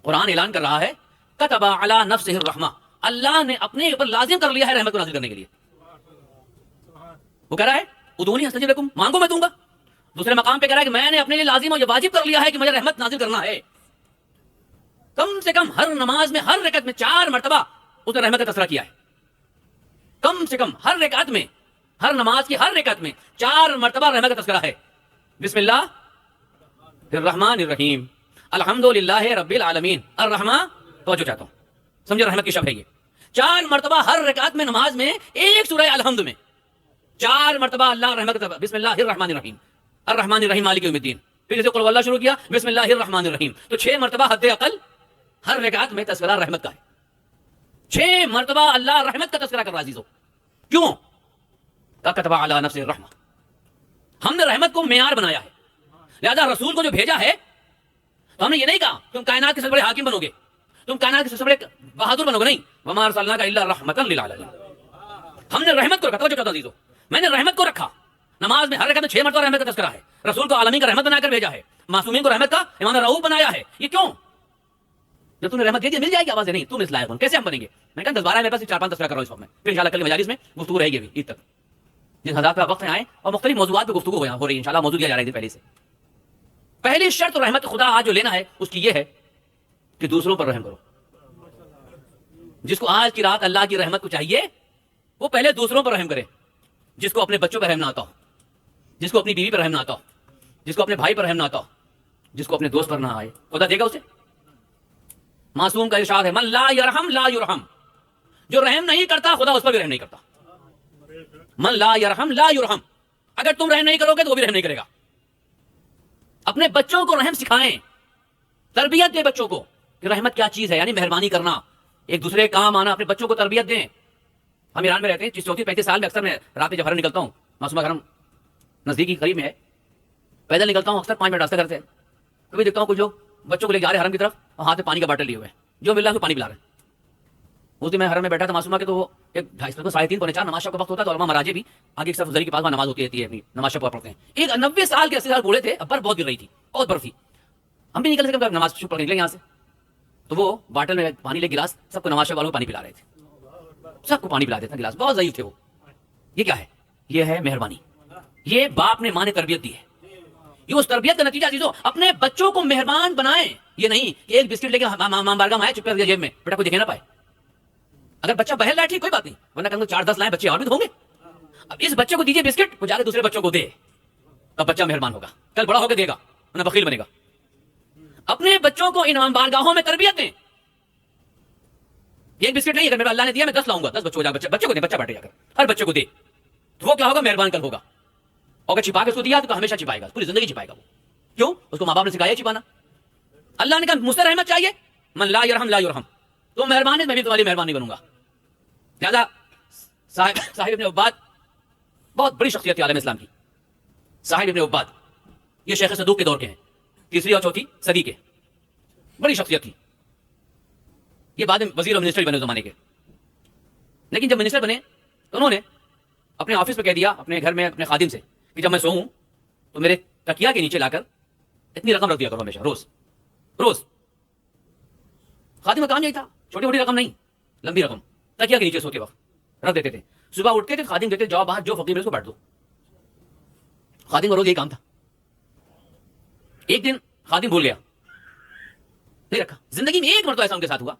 قرآن اعلان کر رہا ہے کتب علی نفسہ الرحمہ. اللہ نے اپنے اوپر لازم کر لیا ہے رحمت کو نازل کرنے کے لیے. وہ کہہ رہا ہے ادعونی استجب لکم، مانگو میں دوں گا. دوسرے مقام پہ کہہ رہا ہے کہ میں نے اپنے لیے لازم اور یہ واجب کر لیا ہے کہ مجھے رحمت نازل کرنا ہے. کم سے کم ہر نماز میں ہر رکعت میں 4 مرتبہ اس نے رحمت کا تذکرہ کیا ہے. کم سے کم ہر رکعت میں، ہر نماز کی ہر رکعت میں 4 مرتبہ رحمت کا تذکرہ ہے. بسم اللہ الرحمن الرحیم الحمدللہ رب العالمین الرحمن. توجہ چاہتا ہوں، سمجھو رحمت کی شب ہے یہ. 4 مرتبہ ہر رکعت میں نماز میں ایک سورہ الحمد میں 4 مرتبہ اللہ رحمت کا. بسم اللہ الرحمن الرحیم الرحمن الرحیم مالک یوم الدین. پھر جیسے قل واللہ شروع کیا بسم اللہ الرحمن الرحیم، تو 6 مرتبہ حد اقل ہر رکعت میں تذکرہ رحمت کا ہے. 6 مرتبہ اللہ رحمت کا تذکرہ کر رہا عزیزو. کیوں؟ کتب علی نفسہ الرحمہ. ہم نے رحمت کو معیار بنایا ہے. لہذا رسول کو جو بھیجا ہے تو ہم نے یہ نہیں کہا تم کائنات کے سب سے بڑے حاکم بنو گے، تم کائنات کے سب سے بڑے بہادر بنو گے. نہیں، وما ارسلناک الا رحمۃ للعالمین. ہم نے رحمت کو رکھا. توجہ چاہتا عزیزو، میں نے رحمت کو رکھا. نماز میں ہر رکعت میں 6 مرتبہ رحمت کا تذکرہ ہے. رسول کو عالمین کا رحمت بنا کر بھیجا ہے. معصومین کو رحمت کا امام رؤوف بنایا ہے. یہ کیوں؟ جب تم نے رحمت دے دی مل جائے گی آواز نہیں تم اس لائق بن کیسے ہم بنیں گے. میں کہا 10-12 میرے پاس 4-5 تذکرہ کر رہا ہوں اس وقت میں, پھر انشاءاللہ کل مجالس میں گفتگو رہے گی عید تک جن حضرات کا وقت آئے اور مختلف موضوعات پہ گفتگو ہو رہی ہے انشاءاللہ موضوع دیا جا رہا ہے پہلے سے. پہلی شرط رحمت خدا آج جو لینا ہے اس کی یہ ہے کہ دوسروں پر رحم کرو. جس کو آج کی رات اللہ کی رحمت کو چاہیے وہ پہلے دوسروں پر رحم کرے. جس کو اپنے بچوں پر رحم نہ آتا ہو, جس کو اپنی بیوی پر رحم نہ آتا ہو, جس کو اپنے بھائی پر رحم نہ آتا ہو, جس کو اپنے دوست پر نہ آئے, خدا دے گا اسے. معصوم کا ارشاد ہے من لا یرحم لا یرحم, جو رحم نہیں کرتا خدا اس پر بھی رحم نہیں کرتا. من لا یرحم لا یرحم, اگر تم رحم نہیں کرو گے تو وہ بھی رحم نہیں کرے گا. اپنے بچوں کو رحم سکھائیں, تربیت دیں بچوں کو کہ رحمت کیا چیز ہے, یعنی مہربانی کرنا, ایک دوسرے کام آنا. اپنے بچوں کو تربیت دیں. ہم ایران میں رہتے ہیں, 34-35 سال میں اکثر میں رات میں جب گھر نکلتا ہوں, معصومہ گھر نزدیکی قریب میں ہے, پیدل نکلتا ہوں اکثر 5 منٹ راستہ کرتے ہیں. کبھی دیکھتا ہوں کچھ لوگ بچوں کو لے جا رہے ہیں حرم کی طرف اور ہاتھ میں پانی کا باٹل لیے ہوئے ہیں, جو مل رہا ہے وہ پانی پلا رہے ہیں. اس دن میں حرم میں بیٹھا تھا معصومہ کے, تو وہ ایک 2:30-3:45 نماز شب کا وقت ہوتا ہے تو علماء مراجے بھی آگے ایک صف گزری کے پاس نماز ہوتی رہتی ہے, نماز شب پڑھتے ہیں. ایک 90 سال کے 80 سال بوڑھے تھے, ابر بہت گر رہی تھی, بہت برف تھی, ہم بھی نکل سکے نماز شب پڑھ کے نکلے یہاں سے. تو وہ باٹل میں پانی لے گلاس سب کو نماز شب والوں کو پانی پلا رہے تھے, سب کو پانی پلا دیتا گلاس, بہت ضعیف تھے وہ. یہ کیا ہے؟ یہ ہے مہربانی. یہ باپ نے ماں نے تربیت دی ہے. یہ اس تربیت کا نتیجہ چیزوں, اپنے بچوں کو مہربان بنائیں. یہ نہیں کہ ایک بسکٹ لے کے ماں بارگاہ میں آئے چپ کر دیا جیب میں, بیٹا کوئی دیکھے نہ پائے. اگر بچہ بہل رہا ہے ٹھیک کوئی بات نہیں, ورنہ کہ 4-10 لائیں بچے اور بھی تو ہوں گے. اب اس بچے کو دیجیے بسکٹ, وہ جا کے دوسرے بچوں کو دے, تب بچہ مہربان ہوگا, کل بڑا ہو کے دے گا ورنہ بخیل بنے گا. اپنے بچوں کو ان بارگاہوں میں تربیت دیں. ایک بسکٹ نہیں, اگر میرا اللہ نے دیا میں 10 لاؤں گا, 10 بچوں کو بچے کو دے, بچہ بانٹے جا کر ہر بچے کو دے, تو وہ کیا ہوگا مہربان کل ہوگا. اور اگر چھپا کے اس کو دیا تو ہمیشہ چھپائے گا, پوری زندگی چھپائے گا. وہ کیوں؟ اس کو ماں باپ نے سکھایا چھپانا. اللہ نے کہا مجھ سے رحمت چاہیے, من لا یرحم لا یرحم, تو مہربان ہے میں بھی تمہاری مہربانی بنوں گا. لہذا صاحب ابن عباد بہت بڑی شخصیت تھی عالم اسلام کی. صاحب ابن عباد یہ شیخ صدوق کے دور کے ہیں, 3 اور 4 صدی کے, بڑی شخصیت تھی. یہ بعد میں وزیر اور منسٹر بنے زمانے کے. لیکن جب منسٹر بنے تو انہوں نے اپنے آفس میں کہہ دیا اپنے گھر میں اپنے خادم سے کہ جب میں سوؤں تو میرے تکیا کے نیچے لا کر اتنی رقم رکھ دیا کرو ہمیشہ, روز روز. خادم کا کام یہی تھا, چھوٹی موٹی رقم نہیں, لمبی رقم تکیا کے نیچے سوتے وقت رکھ دیتے تھے. صبح اٹھتے تھے, خادم دیتے جاؤ باہر جو فقیر ہے اس کو بانٹ دو. خادم کا روز یہی کام تھا. ایک دن خادم بھول گیا, نہیں رکھا. زندگی میں ایک مرتبہ ایسا ان کے ساتھ ہوا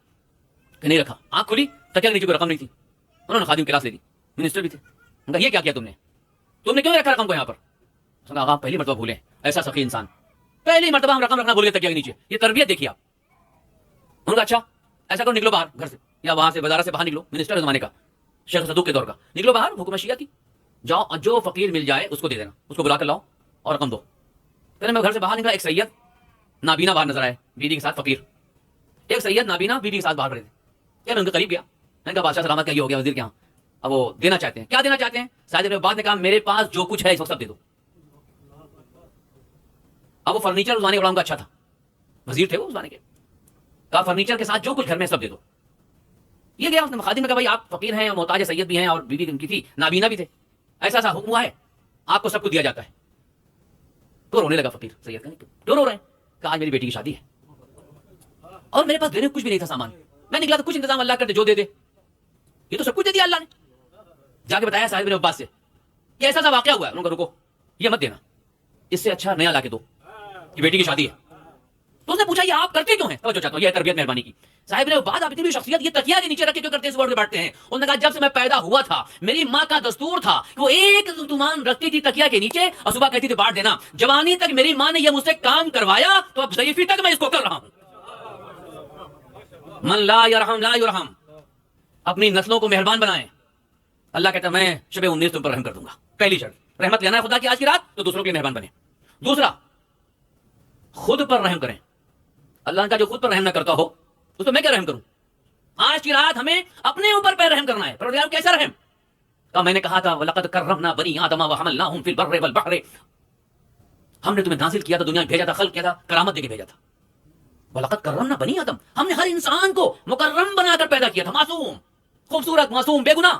کہ نہیں رکھا. آنکھ کھلی, تکیا کے نیچے کوئی رقم نہیں تھی. انہوں نے خادم کلاس لے دی, منسٹر بھی تھے. ان کا یہ کیا تم نے کیوں رکھا رقم کو یہاں پر؟ آقا پہلی مرتبہ بھولے, ایسا سخی انسان, پہلی مرتبہ ہم رقم رکھنا بھول گئے تکیا کے نیچے. یہ تربیت دیکھیے آپ. انہوں نے اچھا ایسا کرو, نکلو باہر گھر سے یا وہاں سے بازار سے باہر نکلو. منسٹر زمانے کا, شیخ صدوق کے دور کا, نکلو باہر, حکومت شیعہ تھی. جاؤ جو فقیر مل جائے اس کو دے دینا, اس کو بلا کر لاؤ اور رقم دو. پہلے میں گھر سے باہر نکلا, ایک سید نابینا باہر نظر آئے, بیوی کے ساتھ فقیر. ایک سید نابینا بیوی کے ساتھ باہر کھڑے تھے. کیا میں ان کے قریب گیا, میں نے کہا بادشاہ سلامت, کیا یہ ہو گیا وزیر کے یہاں, اب وہ دینا چاہتے ہیں. کیا دینا چاہتے ہیں؟ صاحب بعد نے کہا میرے پاس جو کچھ ہے اس وقت سب دے دو. اب وہ فرنیچر اس زمانے کا بڑا ان کا اچھا تھا, وزیر تھے وہ اس زمانے کے. کہا فرنیچر کے ساتھ جو کچھ گھر میں سب دے دو. یہ گیا اس نے خادم نے کہا بھائی آپ فقیر ہیں اور محتاج سید بھی ہیں اور بیوی ان کی تھی, نابینا بھی تھے, ایسا ایسا حکم ہوا ہے آپ کو سب کچھ دیا جاتا ہے. تو رونے لگا فقیر سید کا. کیوں رو رہے ہیں؟ کہا آج میری بیٹی کی شادی ہے اور میرے پاس دینے کو کچھ بھی نہیں تھا سامان. میں نکلا تو کچھ انتظام اللہ کر دے, جو دے دے. یہ تو سب کچھ دے دیا اللہ نے. جا کے بتایا صاحب ابن عباس سے کہ ایسا سا واقعہ ہوا ہے. انہوں نے کہا رکو, یہ مت دینا, اس سے اچھا نیا لا کے دو, یہ بیٹی کی شادی ہے. تو اس نے پوچھا یہ آپ کرتے کیوں ہیں؟ توجہ چاہتا ہوں, یہ تربیت مہربانی کی. صاحب نے بعد آپ اتنی بھی شخصیت, یہ تکیا کے نیچے رکھ کے کیوں کرتے ہیں, اس ورڈ بانٹتے ہیں. انہوں نے کہا جب سے میں پیدا ہوا تھا میری ماں کا دستور تھا کہ وہ ایک تمان رکھتی تھی تکیا کے نیچے اور صبح کہتی تھی بانٹ دینا. جوانی تک میری ماں نے یہ مجھ سے کام کروایا تو اب ضعیفی تک میں اس کو کر رہا ہوں. من لا یرحم لا یرحم, اپنی نسلوں کو مہربان بنائیں. اللہ کہتا ہے میں شب 19 تم پر رحم کر دوں گا. پہلی شرط, رحمت لینا ہے خدا کی آج کی رات تو دوسروں کے لیے مہربان بنے. دوسرا, خود پر رحم کریں. اللہ کا جو خود پر رحم نہ کرتا ہو اس پہ میں کیا رحم کروں؟ آج کی رات ہمیں اپنے اوپر پہ رحم کرنا ہے. پروردگار کیسا رحم؟ میں نے کہا تھا وَلَقَدْ كَرَّمْنَا بَنِي آدَمَ وَحَمَلْنَاهُمْ فِي الْبَرِّ وَالْبَحْرِ, ہم نے تمہیں نازل کیا تھا, دنیا میں بھیجا تھا, خلق کیا تھا, کرامت دے کے بھیجا تھا. وَلَقَدْ كَرَّمْنَا بَنِي آدَمَ, ہم نے ہر انسان کو مکرم بنا کر پیدا کیا تھا, معصوم, خوبصورت, معصوم, بے گناہ.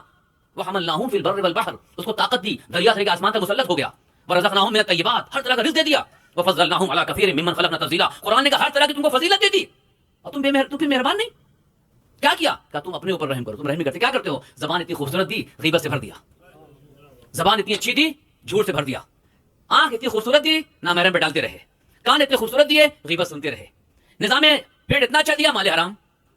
وَحَمَلْنَاهُمْ فِي الْبَرِّ وَالْبَحْرِ, اس کو طاقت دی, دریا سے لے کے آسمان تک مسلط ہو گیا. وَرَزَقْنَاهُم مِّنَ الطَّيِّبَاتِ, ہر طرح کا رزق دے دیا. وَفَضَّلْنَاهُمْ عَلَىٰ كَثِيرٍ مِّمَّنْ خَلَقْنَا تَفْضِيلًا, قرآن نے کہا ہر طرح کی تم کو فضیلت دی تھی. اور تم پھر مہربان نہیں. کیا کیا؟ کہا تم اپنے اوپر رحم کرو. تم رحم نہیں کرتے. کیا کرتے ہو؟ زبان اتنی خوبصورت دی, غیبت سے بھر دیا. زبان اتنی اچھی دی, جھوٹ سے بھر دیا. آنکھ اتنی خوبصورت دی, نامحرم پہ ڈالتے رہے. کان اتنے خوبصورت دیے, غیبت سنتے رہے. نظام پیٹ اتنا اچھا دیا, مال حرام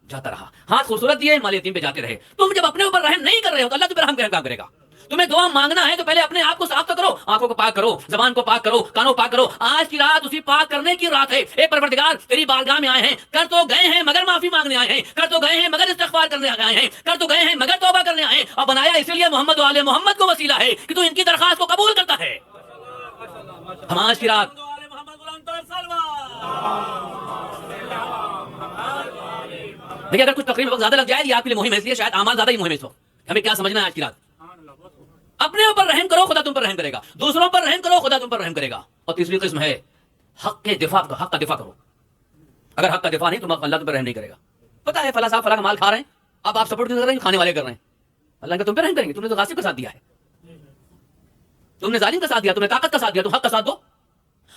جاتا رہا. ہاتھ خوبصورت دیے, مال یتیم پہ جاتے رہے. تم جب اپنے اوپر رحم نہیں کر رہے ہو تو اللہ تم پہ رحم کام کرے گا. تمہیں دعا مانگنا ہے تو پہلے اپنے آپ کو صاف تو کرو. آنکھوں کو پاک کرو, زبان کو پاک کرو, کانوں کو پاک کرو. آج کی رات اسی پاک کرنے کی رات ہے. اے پروردگار, تیری بارگاہ میں آئے ہیں, کر تو گئے ہیں مگر معافی مانگنے آئے ہیں, کر تو گئے ہیں مگر استغفار کرنے آئے ہیں, کر تو گئے ہیں مگر توبہ کرنے آئے ہیں, اور بنایا اسی لیے محمد و آل محمد کو وسیلہ ہے کہ تو ان کی درخواست کو قبول کرتا ہے. ہم آج کی رات دیکھیے, اگر کچھ تقریب وقت زیادہ لگ جائے, یہ آپ کے لیے مہم ہے, اس لیے شاید اعمال زیادہ ہی مہم ہے. اس وقت ہمیں کیا سمجھنا ہے آج کی رات؟ اپنے اوپر رحم کرو, خدا تم پر رحم کرے گا. دوسروں پر رحم کرو, خدا تم پر رحم کرے گا. اور تیسری قسم ہے حق کے دفاع کا. حق کا دفاع کرو. اگر حق کا دفاع نہیں تو اللہ تم پر رحم نہیں کرے گا. پتا ہے فلاں صاحب فلاں کا مال کھا رہے ہیں, اب آپ سپورٹ کر رہے ہیں, کھانے والے کر رہے ہیں. اللہ کا تم پہ رحم کریں گے. تم نے تو غاصب کا ساتھ دیا ہے, تم نے ظالم کا ساتھ دیا, تم نے طاقت کا ساتھ دیا. تم حق کا ساتھ دو.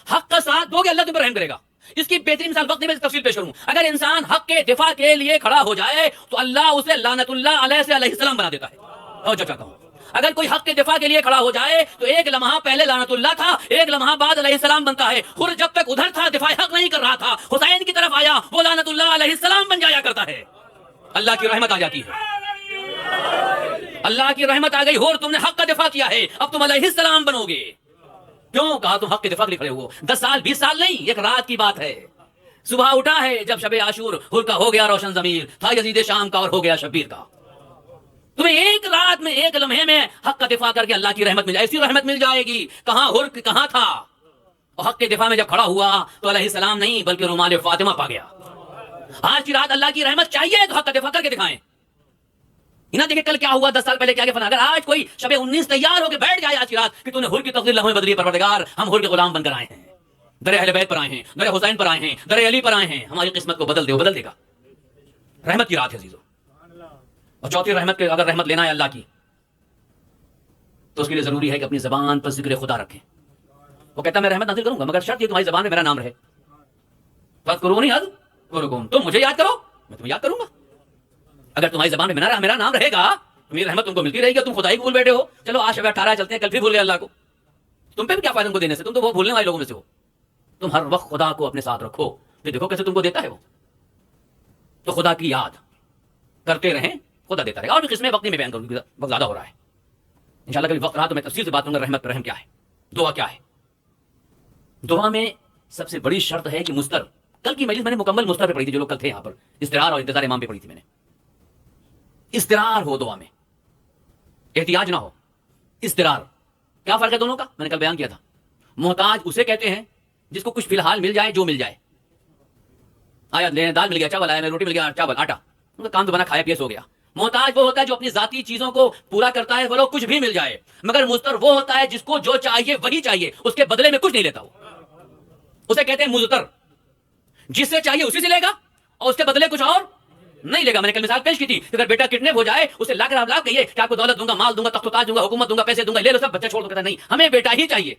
حق کا ساتھ دو گے, اللہ تم پر رحم کرے گا. اس کی بہترین مثال وقت میں تفصیل پیش کروں. اگر انسان حق کے دفاع کے لیے کھڑا ہو جائے تو اللہ اسے لعنت اللہ علیہ سے علیہ السلام بنا دیتا ہے. توجہ چاہتا ہوں, اگر کوئی حق کے دفاع کے لیے کھڑا ہو جائے تو ایک لمحہ پہلے لعنت اللہ تھا, ایک لمحہ بعد علیہ السلام بنتا ہے. خود جب تک ادھر تھا دفاع حق نہیں کر رہا تھا, حسین کی طرف آیا, وہ لعنت اللہ علیہ السلام بن جایا کرتا ہے. اللہ کی رحمت آ جاتی ہے. اللہ کی رحمت آ گئی, اور تم نے حق کا دفاع کیا ہے, اب تم علیہ السلام بنو گے. کیوں؟ کہا تم حق کے دفاع کے لیے کھڑے ہو. 10 سال 20 سال نہیں, ایک رات کی بات ہے. صبح اٹھا ہے جب شب عاشور, ہلکا ہو گیا روشن ضمیر, تھا یزید شام کا اور ہو گیا شبیر کا. تمہیں ایک رات میں, ایک لمحے میں حق کا دفاع کر کے اللہ کی رحمت مل جائے. ایسی رحمت مل جائے گی. کہاں ہرک کہاں تھا, اور حق کے دفاع میں جب کھڑا ہوا تو علیہ السلام نہیں بلکہ رومال فاطمہ پا گیا. آج کی رات اللہ کی رحمت چاہیے تو حق کا دفاع کر کے دکھائیں. نہ دیکھیں کل کیا ہوا, 10 سال پہلے کیا فنا. اگر آج کوئی شب 19 تیار ہو کے بیٹھ جائے آج کی رات کہ تو نے ہر کی تقدیر لمحے بدلی, پروردگار ہم ہر کے غلام بن کر آئے ہیں, در اہل بیت پر آئے ہیں, در حسین پر آئے ہیں, در علی پر آئے ہیں, ہماری قسمت کو بدل دے, وہ بدل دے گا. رحمت کی رات ہے عزیزو. اور چوتھی رحمت کے, اگر رحمت لینا ہے اللہ کی تو اس کے لیے ضروری ہے کہ اپنی زبان پر ذکر خدا رکھیں. وہ کہتا ہے میں رحمت نازل کروں گا مگر شرط یہ تمہاری زبان میں میرا نام رہے. فاذکرونی اذکرکم, تم مجھے یاد کرو میں تمہیں یاد کروں گا. اگر تمہاری زبان میں میرا نام رہے گا تو میری رحمت تم کو ملتی رہے گی. تم خدا ہی بھول بیٹھے ہو. چلو آج شب 18 چلتے ہیں, کل پھر بھول گئے اللہ کو. تم پہ بھی کیا فائدہ تم کو دینے سے, تم تو وہ بھولنے والے لوگوں میں سے ہو. تم ہر وقت خدا کو اپنے ساتھ رکھو, پھر دیکھو کیسے تم کو دیتا ہے وہ. تو خدا کی یاد کرتے رہیں, خدا دیتا رہے گا. اور بھی قسمیں وقت میں بیان کروں, وقت زیادہ ہو رہا ہے. انشاءاللہ کبھی وقت رہا تو میں تفصیل سے بات کروں گا رحمت پر رحم کیا ہے, دعا کیا ہے. دعا میں سب سے بڑی شرط ہے کہ مستر. کل کی مجلس میں نے مکمل مستر پہ پڑھی تھی, جو لوگ کل تھے یہاں پر, استقرار اور انتظار امام پہ پڑھی تھی میں نے. استقرار ہو دعا میں, احتیاج نہ ہو. استقرار کیا فرق ہے دونوں کا, میں نے کل بیان کیا تھا. محتاج اسے کہتے ہیں جس کو کچھ فی الحال مل جائے, جو مل جائے. آیا لے دال مل گیا, چاول آیا, روٹی مل گیا, چاول آٹا, ان کا کام تو بنا, کھایا پیا سو گیا. محتاج وہ ہوتا ہے جو اپنی ذاتی چیزوں کو پورا کرتا ہے, وہ کچھ بھی مل جائے. مگر مضطر وہ ہوتا ہے جس کو جو چاہیے وہی چاہیے, اس کے بدلے میں کچھ نہیں لیتا. وہ اسے کہتے ہیں مضطر. جس سے چاہیے اسی سے لے گا اور اس کے بدلے کچھ اور نہیں لے گا. میں نے کل مثال پیش کی تھی, اگر بیٹا کڈنیپ ہو جائے, اسے لا کر آپ لا کہیے کہ آپ کو دولت دوں گا, مال دوں گا, تخت و تاج دوں گا, حکومت دوں گا, پیسے دوں گا, لے لو سب, بچہ چھوڑ دو. کہتا نہیں, ہمیں بیٹا ہی چاہیے.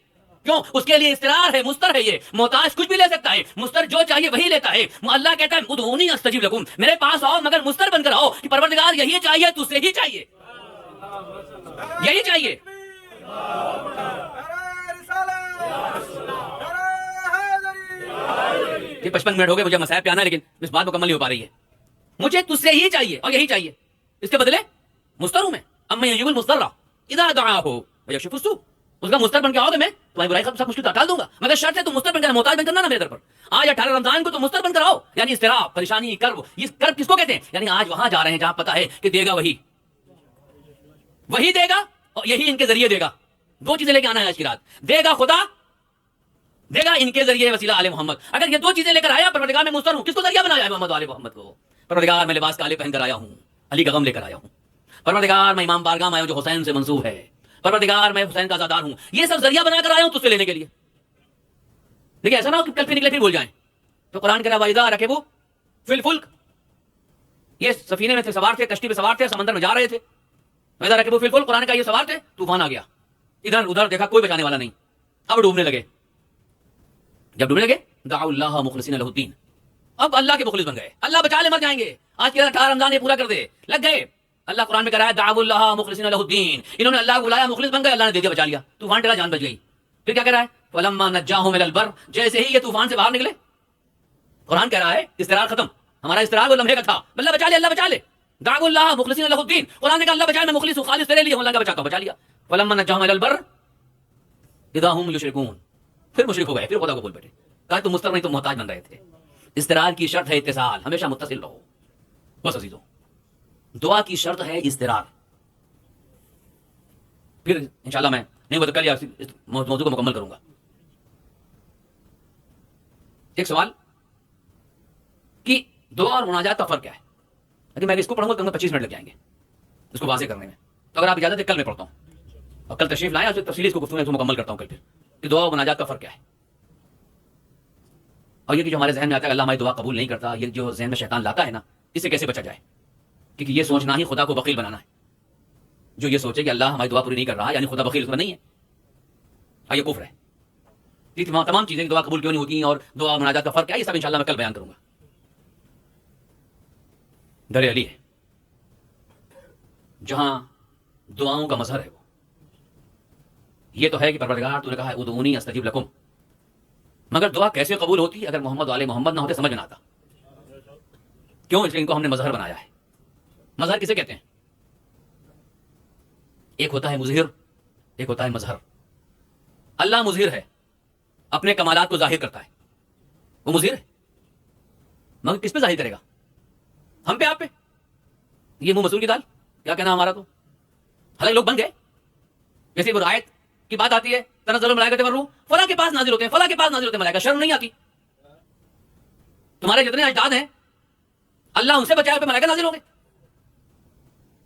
کیوں؟ اس کے لیے استقرار ہے, مستر ہے. یہ محتاج کچھ بھی لے سکتا ہے, مستر جو چاہیے وہی لیتا ہے. اللہ کہتا ہے ادعونی استجب لکم, میرے پاس آؤ مگر مستر بن کر آؤ کہ پروردگار یہی چاہیے, تجھ سے ہی چاہیے, یہی چاہیے. یہ 55 منٹ ہو گئے, مجھے مسائل پہ آنا ہے لیکن اس بات مکمل نہیں ہو پا رہی ہے. مجھے تجھ سے ہی چاہیے اور یہی چاہیے, اس کے بدلے مستر ہوں میں. اما یجیب المضطر اذا دعاہ ویکشف السوء, اس کا مستر بن کے آؤ گے, میں تمہاری برائی سب مشکل ٹال دوں گا. مگر شرط ہے تم مستر بن کر, محتاج بن کر نہ میرے در پر. آج 18 رمضان کو تو مستر بن کر آؤ, یعنی اضطراب, پریشانی, کرب. یہ کرب کس کو کہتے ہیں؟ یعنی آج وہاں جا رہے ہیں جہاں پتا ہے کہ دے گا وہی دے گا اور یہی ان کے ذریعے دے گا. 2 چیزیں لے کے آنا ہے آج کی رات. دے گا خدا, دے گا ان کے ذریعے وسیلہ آل محمد. اگر یہ 2 چیزیں لے کر آیا, پروردگار میں مستر ہوں. کس کو ذریعہ بنایا ہے؟ محمد و آل محمد کو. پروردگار میں لباس کالے پہن کر آیا ہوں, علی کا غم لے کر آیا ہوں. پروردگار میں امام بارگاہ میں آیا ہوں جو حسین سے منسوب ہے. پروردگار میں حسین کا عزادار ہوں. یہ سب ذریعہ بنا کر آیا ہوں تجھ سے لینے کے لیے. دیکھیں ایسا نہ ہو کہ کل پھر نکلے پھر بھول جائیں. تو قرآن کہہ رہا ہے وَإِذَا رَكِبُوا فِي الْفُلْكِ, یہ سفینے میں تھے, سوار تھے, کشتی پہ سوار تھے, سمندر میں جا رہے تھے. وَإِذَا رَكِبُوا فِي الْفُلْكِ, قرآن کا یہ سوار تھے, طوفان آ گیا. ادھر ادھر دیکھا کوئی بچانے والا نہیں, اب ڈوبنے لگے. جب ڈوبنے لگے دعوا اللہ مخلصین لہ الدین, اب اللہ کے مخلص بن گئے, اللہ بچا لے مر جائیں گے, آج کے 18 رمضان یہ پورا کر دے, لگ گئے. اللہ قرآن میں کہہ رہا ہے دعوا اللہ مخلصین لہ الدین, انہوں نے اللہ کو بلایا, مخلص بن گئے, اللہ نے دے دیا, بچا لیا, طوفان ڈرا, جان بچ گئی. پھر کیا کہہ رہا ہے فلما نجاہم الی البر, جیسے ہی یہ طوفان سے باہر نکلے, قرآن کہہ رہا ہے استرار ختم, ہمارا استرار وہ لمحے کا تھا, اللہ بچا لے, اللہ بچا لے, دعوا اللہ مخلصین لہ الدین, قرآن نے کہا اللہ بچا, میں مخلص ہوں, خالص تیرے لیے ہوں, اللہ کا بچاتا ہوں, بچا لیا. فلما نجاہم الی البر اذا هم یشرکون, پھر مشرک ہو گئے, پھر خدا کو بھول بیٹھے. کہا تم مستر نہیں, تم محتاج بن رہے تھے. استرار کی شرط ہے اتصال, ہمیشہ متصل رہو. بس عزیزو, دعا کی شرط ہے استرار. پھر انشاءاللہ میں نہیں بتا کل یا اس موضوع کو مکمل کروں گا. ایک سوال کہ دعا اور مناجات کا فرق کیا ہے؟ لیکن میں اس کو پڑھوں گا تو 25 منٹ لگ جائیں گے اس کو واضح کرنے میں. تو اگر آپ اجازت ہے کل میں پڑھتا ہوں, اور کل تشریف لائیں, اور تفصیلی اس کو گفتگو مکمل کرتا ہوں کل پھر کہ دعا اور مناجات کا فرق کیا ہے. اور یہ کہ جو ہمارے ذہن میں آتا ہے اللہ ہماری دعا قبول نہیں کرتا, یہ جو ذہن میں شیطان لاتا ہے نا, اس سے کیسے بچا جائے؟ کیونکہ یہ سوچنا ہی خدا کو بخیل بنانا ہے. جو یہ سوچے کہ اللہ ہماری دعا پوری نہیں کر رہا یعنی خدا بخیل اس میں نہیں ہے, یہ کفر ہے. یہ تمام چیزیں دعا قبول کیوں نہیں ہوتی اور دعا اور مناجات کا فرق کیا ہے, یہ سب انشاءاللہ میں کل بیان کروں گا. در علی ہے جہاں دعاؤں کا مظہر ہے, وہ یہ تو ہے کہ پروردگار تو نے کہا ہے ادعونی استجب لکم, مگر دعا کیسے قبول ہوتی اگر محمد والے محمد نہ ہوتے سمجھ نہ آتا. کیوں؟ اس لیے ان کو ہم نے مظہر بنایا ہے. مظہر کسے کہتے ہیں؟ ایک ہوتا ہے مظہر, ایک ہوتا ہے مظہر. اللہ مظہر ہے, اپنے کمالات کو ظاہر کرتا ہے, وہ مظہر ہے. مگر کس پہ ظاہر کرے گا؟ ہم پہ, آپ پہ. یہ منہ مسور کی دال, کیا کہنا ہمارا تو. حالانکہ لوگ بن گئے, جیسے وہ آیت کی بات آتی ہے تنزل الملائکۃ والروح, فلاں کے پاس نازل ہوتے ہیں, فلاں کے پاس نازل ہوتے ہیں ملائکہ. شرم نہیں آتی؟ تمہارے جتنے اجداد ہیں اللہ ان سے بچائے پہ ملائکہ نازل ہوں گے.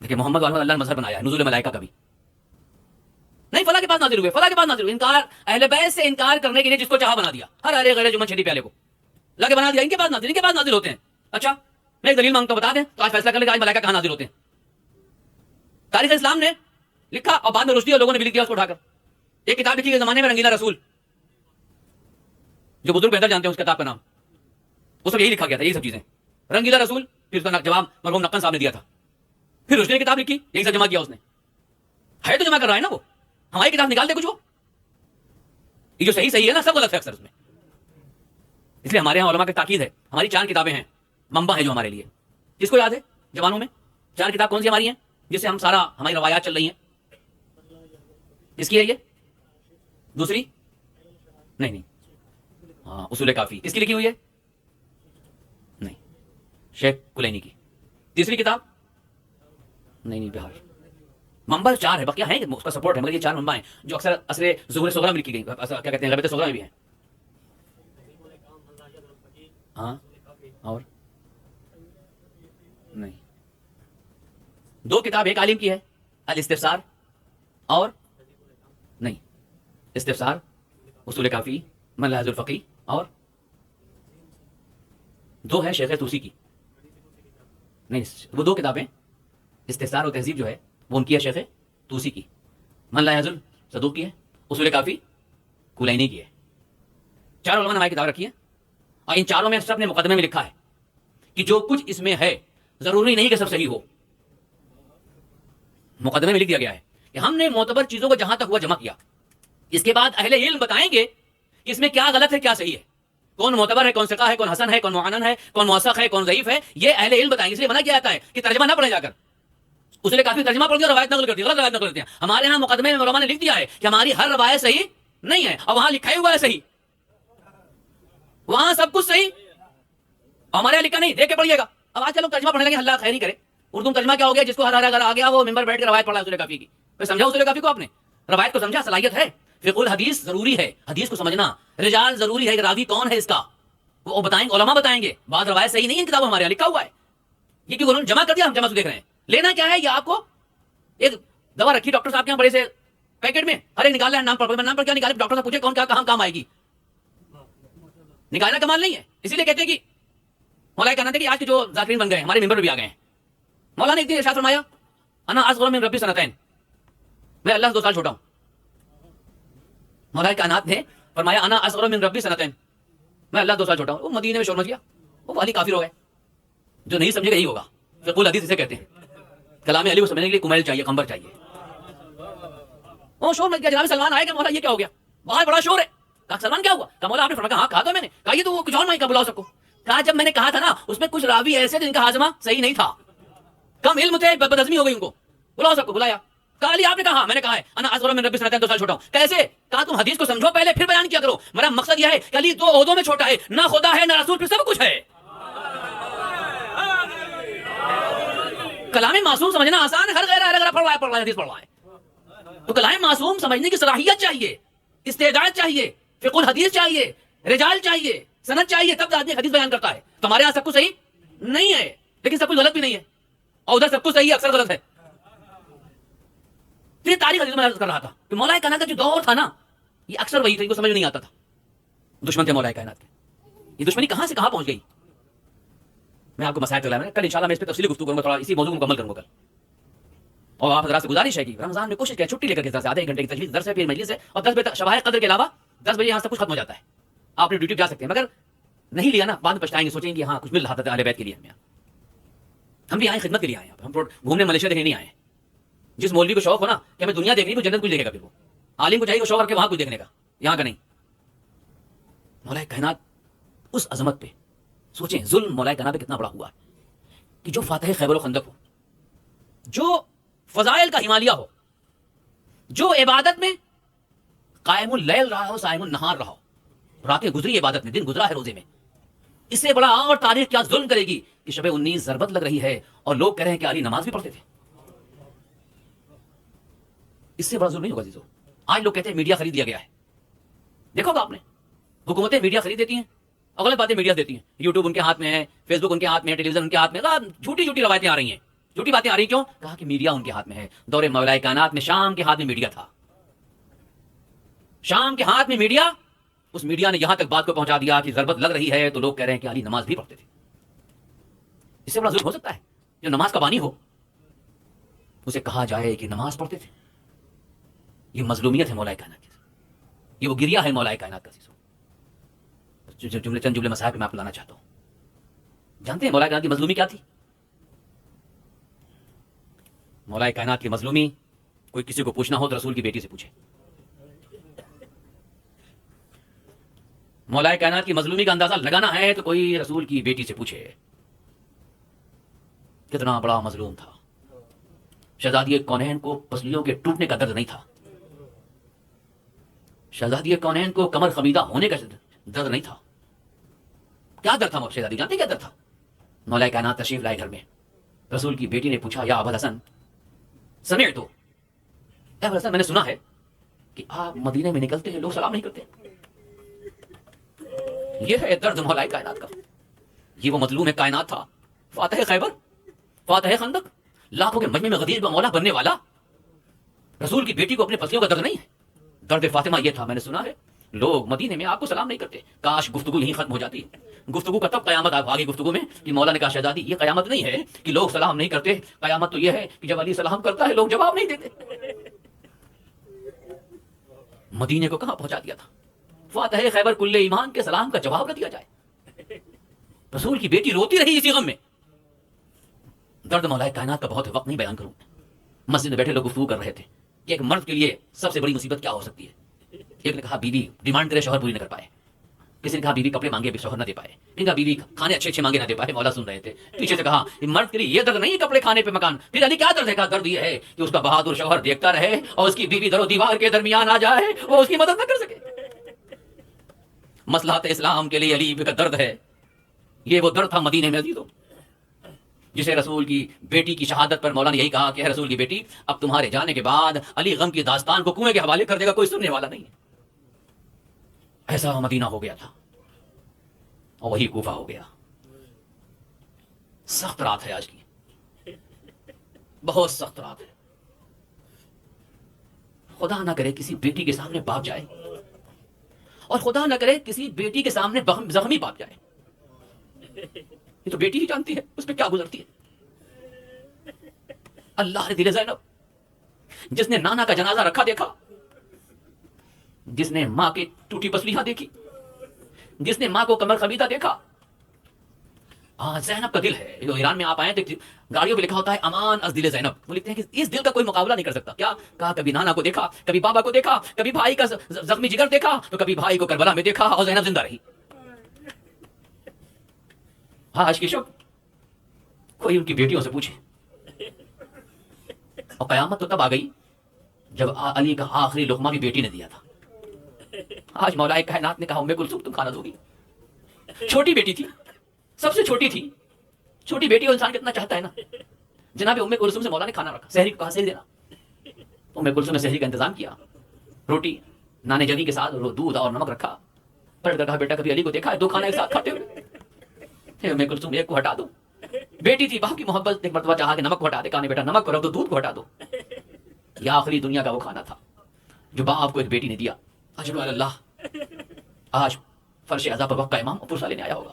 لیکن محمد والے اللہ نے مظہر بنایا ہے نزول ملائکہ کا بھی نہیں. فلاں کے پاس نازل ہوئے, فلاں کے پاس نازل ہوئے. انکار, اہل بیت سے انکار کرنے کے لیے جس کو چاہا بنا دیا, ہر ارے غیر جمن چھٹی پیالے کو لا کے بنا دیا, ان کے پاس نازل, ان کے پاس نازل ہوتے ہیں. اچھا میں ایک دلیل مانگتا ہوں, بتا دیں تو آج فیصلہ کر لیں کہ آج ملائکہ کہاں نازل ہوتے ہیں. تاریخ اسلام نے لکھا اور بعد میں رشدی اور لوگوں نے بھی لکھ دیا اس کو اٹھا کر. ایک کتاب لکھی کے زمانے میں رنگیلا رسول, جو بزرگ بہتر جانتے ہیں اس کتاب کا نام, اس میں یہی لکھا گیا تھا, یہی سب چیزیں. رنگیلا رسول, پھر اس کا جواب مرحوم نقن صاحب نے دیا تھا. پھر رشدی نے کتاب لکھی, یہی سب جمع کیا اس نے. ہے تو جمع کر رہا ہے نا وہ, ہماری کتاب نکال دے کچھ. وہ یہ جو صحیح ہے نا, سب غلط ہے اکثر اس میں. اس لیے ہمارے یہاں علماء کی تاکید ہے, ہماری 4 کتابیں ہیں, منبع ہے جو ہمارے لیے. جس کو یاد ہے جوانوں میں 4 کتاب کون سی ہماری ہیں جس سے ہم سارا ہماری روایات چل رہی ہیں؟ کس کی ہے یہ؟ دوسری نہیں, ہاں اصول کافی. کس کی لکھی ہوئی ہے؟ نہیں, شیخ کلینی کی. تیسری کتاب نہیں, بہار. منبع 4 ہے, بقیہ ہے اس کا سپورٹ ہے, مگر یہ 4 منبع ہیں جو اکثر اصل ظہور صغریٰ میں لکھی گئی, کیا کہتے ہیں غیبت صغریٰ میں بھی ہیں. ہاں اور نہیں, 2 کتاب, ایک عالم کی ہے الاستفسار, اور نہیں استفسار, اصول کافی, من لاحظ الفقی, اور 2 ہے شیخ توسی کی. نہیں, وہ 2 کتابیں استفسار و تہذیب جو ہے وہ ان کی ہے شیخ توسی کی. من لاحظ الصدوق کی ہے, اصول کافی کلینی کی ہے. 4 علماء نے ہماری کتاب رکھی ہے, اور ان 4 میں سب نے مقدمے میں لکھا ہے کہ جو کچھ اس میں ہے ضروری نہیں کہ سب صحیح ہو. مقدمے میں لکھ دیا گیا ہے کہ ہم نے معتبر چیزوں کو جہاں تک ہوا جمع کیا, اس کے بعد اہل علم بتائیں گے کہ اس میں کیا غلط ہے کیا صحیح ہے, کون معتبر ہے, کون ثقہ ہے, کون حسن ہے, کون معانن ہے, کون موثق ہے, کون ضعیف ہے. یہ اہل علم بتائیں گے. اس لیے منع کیا جاتا ہے کہ ترجمہ نہ پڑھے جا کر. اس لیے کافی ترجمہ پڑھ دیا, روایت نقل کر دی, غلط روایت نقل کرتے ہیں. ہمارے ہاں مقدمے میں علماء نے لکھ دیا ہے کہ ہماری ہر روایت صحیح نہیں ہے, اور وہاں لکھا ہوا ہے صحیح, وہاں سب کچھ صحیح, ہمارے یہاں لکھا نہیں, دیکھ کے پڑھیے گا. اب آج کل لوگ ترجمہ پڑھنے لگے, اللہ خیر ہی کرے. اردو میں ترجمہ کیا ہو گیا, جس کو ہر اگر آ گیا وہ ممبر بیٹھ کے روایت پڑھا اصول کافی کی. سمجھا اصول کافی کو آپ نے, روایت کو سمجھا, صلاحیت ہے. فقہ الحدیث ضروری ہے, حدیث کو سمجھنا. رجال ضروری ہے کہ راوی کون ہے اس کا, وہ بتائیں گے, علماء بتائیں گے. بعض روایت صحیح نہیں ہے, کتابوں ہمارے یہاں لکھا ہوا ہے. یہ کیوں انہوں نے جمع کر دیا, ہم جمع سے دیکھ رہے ہیں. لینا کیا ہے, یہ آپ کو ایک دوا رکھی ڈاکٹر صاحب کے یہاں بڑے سے پیکٹ میں, ہر ایک نکالا ہے نام پر, نام پر کیا نکالے, ڈاکٹر صاحب پوچھے کون کیا کہاں کام آئے گی. نکالنا کمال نہیں ہے. اسی لیے کہتے ہیں کہ مولا کہنا تھا کہ آج کے جو ذاکرین بن گئے ہمارے ممبر میں بھی آ گئے ہیں. مولا نے ایک دن ارشاد فرمایا, انا اصغر من ربی سنتین, میں اللہ سے 2 سال چھوٹا ہوں. مولا کائنات نے فرمایا انا اصغر من ربی سنتین, میں اللہ 2 سال چھوٹا ہوں. وہ مدینے میں شور مچ گیا, وہ علی کافر ہو گئے. جو نہیں سمجھے گا یہی ہوگا. فقہ الحدیث اسے کہتے ہیں. کلام علی کو سمجھنے کے لیے کمیل چاہیے, قمبر چاہیے. وہ شور مچ گیا, جناب سلمان آئے کہ مولا یہ کیا ہو گیا, باہر بڑا شور ہے. کہا سلمان کیا ہوا؟ کہا مولا آپ نے فرمایا. ہاں کہا تو میں نے. کہا یہ تو وہ کچھ اور نہیں کا بلاؤ سب کو. کہا جب میں نے کہا تھا نا اس میں کچھ راوی ایسے جن کا ہاضمہ صحیح نہیں تھا, کم علم تھے, بدہضمی ہو گئی ان کو, بلاؤ سب کو. بلایا. کہا علی آپ نے کہا. میں نے کہا ہے انا اصغر من ربی سنتین, 2 سال چھوٹا ہوں. کیسے؟ کہا تم حدیث کو سمجھو پہلے پھر بیان کیا کرو. میرا مقصد یہ ہے کہ علی 2 عہدوں میں چھوٹا ہے, نہ خدا ہے نہ رسول, پھر سب کچھ ہے. کلام معصوم سمجھنا آسان ہے, ہر غیر پڑھ رہا ہے حدیث پڑھ رہا ہے. تو کلام معصوم سمجھنے کی صلاحیت چاہیے, استعداد چاہیے, فقہ الحدیث چاہیے, رجال چاہیے, سند چاہیے, تب آدمی حدیث بیان کرتا ہے. تو ہمارے یہاں سب کچھ صحیح نہیں ہے, لیکن سب کچھ غلط بھی نہیں ہے, اور ادھر سب کچھ صحیح ہے, اکثر غلط ہے. پھر تاریخ حدیث میں عرض کر رہا تھا کہ مولا کائنات کا جو دور تھا نا, یہ اکثر وہی تھا, ان کو سمجھ نہیں آتا تھا. دشمن تھے مولا کائنات کے. یہ دشمنی کہاں سے کہاں پہنچ گئی. میں آپ کو مسائل چلا, کل انشاءاللہ میں اس پہ تفصیلی گفتگو کروں گا, تھوڑا اسی موضوع کو مکمل کروں گا کل. اور آپ حضرات سے گزارش ہے کہ رمضان میں کوشش کریں چھٹی لے کر کے آدھے 1 گھنٹے کی تجوید درس ہے, پھر مجلس ہے, اور 10 بجے شبائے قدر کے علاوہ 10 بجے یہاں سب کچھ ختم ہو جاتا ہے. آپ اپنی ڈیوٹی جا سکتے ہیں, مگر نہیں لیا نا بعد میں پچھتائیں گے, سوچیں گے ہاں کچھ مل رہا تھا اہل بیت کے لیے. ہم بھی آئے خدمت کے لیے آئے ہیں, ہم گھومنے ملیشیا دیکھنے نہیں آئے ہیں. جس مولوی کو شوق ہو نا کہ ہمیں دنیا دیکھنی, تو جنت کچھ دیکھے گا. پھر وہ عالم کو چاہیے شوق کر کے وہاں کچھ دیکھنے کا, یہاں کا نہیں. مولا کائنات اس عظمت پہ سوچیں, ظلم مولا کائنات پہ کتنا بڑا ہوا ہے کہ جو فاتح خیبر و خندق ہو, جو فضائل کا ہمالیہ ہو, جو عبادت میں قائم اللیل رہا ہو, صائم النہار رہا ہو, راتیں گزری عبادت میں, دن گزرا ہے روزے میں. اس سے بڑا اور تاریخ کیا ظلم کرے گی کہ شب 19 ضربت لگ رہی ہے اور لوگ کہہ رہے ہیں کہ علی نماز بھی پڑھتے تھے. اس سے بڑا ظلم نہیں ہوگا عزیزو. آج لوگ کہتے ہیں میڈیا خرید لیا گیا ہے. دیکھو گا آپ نے, حکومتیں میڈیا خرید دیتی ہیں اور غلط باتیں میڈیا دیتی ہیں. یوٹیوب ان کے ہاتھ میں ہے, فیس بک ان کے ہاتھ میں ہے, ٹیلی ویژن ان کے ہاتھ میں ہے. جھوٹی جھوٹی روایتیں آ رہی ہیں, جھوٹی باتیں آ رہی ہیں. کیوں؟ کہا کہ میڈیا ان کے ہاتھ میں ہے. دور مولا کائنات میں شام کے ہاتھ میں میڈیا تھا. شام کے ہاتھ میں میڈیا, اس میڈیا نے یہاں تک بات کو پہنچا دیا کہ ضربت لگ رہی ہے تو لوگ کہہ رہے ہیں کہ علی نماز بھی پڑھتے تھے. اس سے بڑا ظلم ہو سکتا ہے؟ جو نماز کا بانی ہو اسے کہا جائے کہ نماز پڑھتے تھے. یہ مظلومیت ہے مولا کائنات کی, یہ وہ گریہ ہے مولا کائنات کا. چند جملے مسائل پہ میں آپ کو لانا چاہتا ہوں. جانتے ہیں مولا کائنات کی مظلومی کیا تھی؟ مولا کائنات کی مظلومی کوئی کسی کو پوچھنا ہو تو رسول کی بیٹی سے پوچھے. مولا کائنات کی مظلومی کا اندازہ لگانا ہے تو کوئی رسول کی بیٹی سے پوچھے. کتنا بڑا مظلوم تھا. شہزادی کونین کو پسلیوں کے ٹوٹنے کا درد نہیں تھا. شہزادی کونین کو کمر خمیدہ ہونے کا درد نہیں تھا. کیا درد تھا شہزادی؟ جانتے کیا درد تھا؟ مولا کائنات تشریف لائے گھر میں. رسول کی بیٹی نے پوچھا, یا ابوالحسن سمعت تو, اے ابوالحسن میں نے سنا ہے کہ آپ مدینے میں نکلتے ہیں لوگ سلام نہیں کرتے. یہ ہے درد مولا کائنات کا. یہ وہ مظلوم ہے کائنات تھا, فاتح خیبر, فاتح خندق, لاکھوں کے مجمع میں غدیر مولا بننے والا. رسول کی بیٹی کو اپنے پسلیوں کا درد نہیں ہے. درد فاطمہ یہ تھا, میں نے سنا ہے لوگ مدینے میں آپ کو سلام نہیں کرتے. کاش گفتگو یہیں ختم ہو جاتی. گفتگو کا تب قیامت آگے گفتگو میں کہ مولا نے کہا شہزادی یہ قیامت نہیں ہے کہ لوگ سلام نہیں کرتے, قیامت تو یہ ہے کہ جب علی سلام کرتا ہے لوگ جواب نہیں دیتے. مدینے کو کہاں پہنچا دیا تھا. فاتح خیبر کل ایمان کے سلام کا جواب نہ دیا جائے. رسول کی بیٹی روتی رہی اسی غم میں. درد مولا کائنات کا بہت وقت نہیں بیان کروں. مسجد میں بیٹھے لوگ گفتگو کر رہے تھے کہ ایک مرد کے لیے سب سے بڑی مصیبت کیا ہو سکتی ہے. ایک نے کہا بیوی ڈیمانڈ کرے شوہر پوری نہ کر پائے. کسی نے کہا بیوی کپڑے مانگے شوہر نہ دے پائے. ان کا بیوی کھانے اچھے اچھے مانگے نہ دے پائے. مولا سن رہے تھے. پیچھے سے کہا مرد کے لیے یہ درد نہیں ہے کپڑے کھانے پہ مکان. پھر علی کیا درد ہے؟ کہا درد یہ ہے کہ اس کا بہادر شوہر دیکھتا رہے اور اس کی بیوی در و دیوار کے درمیان آ جائے, وہ اس کی مدد نہ کر سکے. مصلحت اسلام کے لیے علی کا درد ہے. یہ وہ درد تھا مدینے میں عزیزوں, جسے رسول کی بیٹی کی شہادت پر مولا نے یہی کہا کہ رسول کی بیٹی اب تمہارے جانے کے بعد علی غم کی داستان کو کنویں کے حوالے کر دے گا, کوئی سننے والا نہیں ہے. ایسا مدینہ ہو گیا تھا اور وہی کوفہ ہو گیا. سخت رات ہے آج کی, بہت سخت رات ہے. خدا نہ کرے کسی بیٹی کے سامنے باپ جائے, اور خدا نہ کرے کسی بیٹی کے سامنے زخمی باپ جائے. یہ تو بیٹی ہی جانتی ہے اس پہ کیا گزرتی ہے. اللہ نے دل زینب, جس نے نانا کا جنازہ رکھا دیکھا, جس نے ماں کی ٹوٹی پسلیاں دیکھی, جس نے ماں کو کمر خمیدہ دیکھا, ہاں زینب کا دل ہے. جو ایران میں آپ آئے تو گاڑیوں پہ لکھا ہوتا ہے امان از دل زینب. وہ لکھتے ہیں کہ اس دل کا کوئی مقابلہ نہیں کر سکتا. کیا کہا؟ کبھی نانا کو دیکھا, کبھی بابا کو دیکھا, کبھی بھائی کا زخمی جگر دیکھا, تو کبھی بھائی کو کربلا میں دیکھا, اور زینب زندہ رہی. ہاں آج کی شب کوئی ان کی بیٹیوں سے پوچھے. اور قیامت تو تب آ گئی جب علی کا آخری لقمہ بھی بیٹی نے دیا تھا. آج مولا کائنات نے کہا ام کلثوم تم کھانا دو گی. چھوٹی بیٹی تھی, سب سے چھوٹی تھی. چھوٹی بیٹی کو انسان کتنا چاہتا ہے نا. جناب ام کلثوم سے مولا نے کھانا رکھا, سحری کو کہا سحری دینا. ام کلثوم نے سحری کا انتظام کیا, روٹی نانے جگی کے ساتھ دودھ اور نمک رکھا. پلٹ کر کہا بیٹا کبھی علی کو دیکھا ہے دو کھانا ایک ساتھ کھاتے ہوئے؟ ام کلثوم ایک کو ہٹا دو. بیٹی تھی, باپ کی محبت, ایک مرتبہ چاہا کہ نمک کو ہٹا دے, کہا نہیں بیٹا نمک کو رکھ دو, دودھ کو ہٹا دو. یہ آخری دنیا کا وہ کھانا تھا جو باپ کو ایک بیٹی نے دیا. اشہد اللہ. آج فرش عزا پر وقت کا امام پرسہ لینے آیا ہوگا.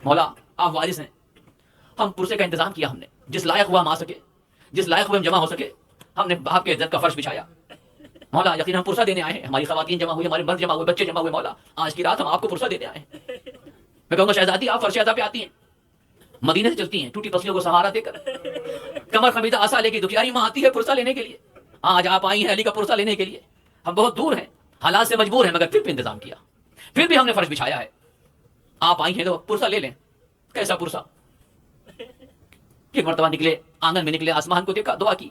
مولا آپ وارث ہیں, ہم پرسے کا انتظام کیا, ہم نے جس لائق ہوا ہم آ سکے, جس لائق ہوئے ہم جمع ہو سکے, ہم نے باپ کے عزت کا فرش بچھایا. مولا یقین ہم پرسہ دینے آئے ہیں, ہماری خواتین جمع ہوئی, ہمارے مرد جمع ہوئے, بچے جمع ہوئے. مولا آج کی رات ہم آپ کو پرسہ دینے آئے ہیں. میں کہوں گا شہزادی آپ فرش عزا پہ آتی ہیں, مدینے سے چلتی ہیں, ٹوٹی پسلیوں کو سہارا دے کر, کمر خمیدہ آسا لے کے دکھیاری ماں آتی ہے پرسہ لینے کے لیے. آج آپ آئی ہیں علی کا پرسہ لینے کے لیے. ہم بہت دور ہیں, حالات سے مجبور ہیں, مگر پھر بھی انتظام کیا, پھر بھی ہم نے فرش بچھایا ہے. آپ آئی ہیں تو پرسہ لے لیں. کیسا پرسہ؟ ایک مرتبہ نکلے, آنگن میں نکلے, آسمان کو دیکھا, دعا کی.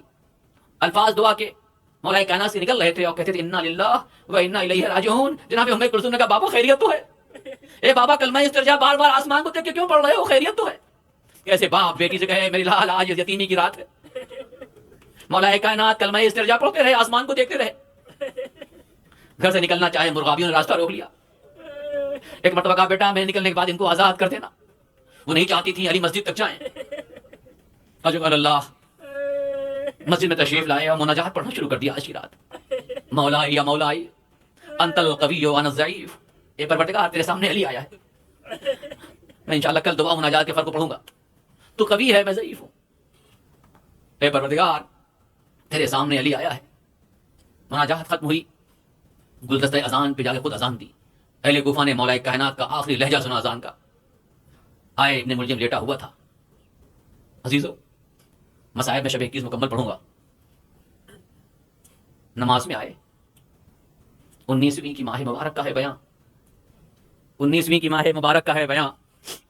الفاظ دعا کے مولا کائنات سے نکل رہے تھے اور کہتے تھے انا للہ و انا الیہ راجعون. جناب ام کلثوم نے کہا بابا خیریت تو ہے؟ اے بابا کلمہ استرجاع بار بار آسمان کو دیکھ کے کیوں پڑھ رہے ہو, خیریت تو ہے؟ کیسے باپ بیٹی سے کہے میری لال آج یتیمی کی رات ہے. مولا کائنات کلمہ استرجاع پڑھتے رہے, آسمان کو دیکھتے رہے. گھر سے نکلنا چاہے, مرغابیوں نے راستہ روک لیا. ایک مرتبہ کہا بیٹا میں نکلنے کے بعد ان کو آزاد کر دینا. وہ نہیں چاہتی تھی علی مسجد تک جائیں. اجل اللہ مسجد میں تشریف لائے اور مناجات پڑھنا شروع کر دیا. آج کی رات مولائی یا مولائی انت القوی وانا الضعیف. اے پروردگار تیرے سامنے علی آیا ہے, میں انشاءاللہ کل دعا مناجات کے فرق کو پڑھوں گا. تو قوی ہے, میں ضعیف ہوں. اے پروردگار تیرے سامنے علی آیا ہے. مناجات ختم ہوئی, گلدستہ اذان پہ جا کے خود اذان دی. اہل کوفہ نے مولا کائنات کا آخری لہجہ سنا اذان کا. آئے ابن ملجم لیٹا ہوا تھا. عزیزو مصائب میں شب 21 مکمل پڑھوں گا. نماز میں آئے. 19ویں کی ماہ مبارک کا ہے بیان, 19ویں کی ماہ مبارک کا ہے بیان.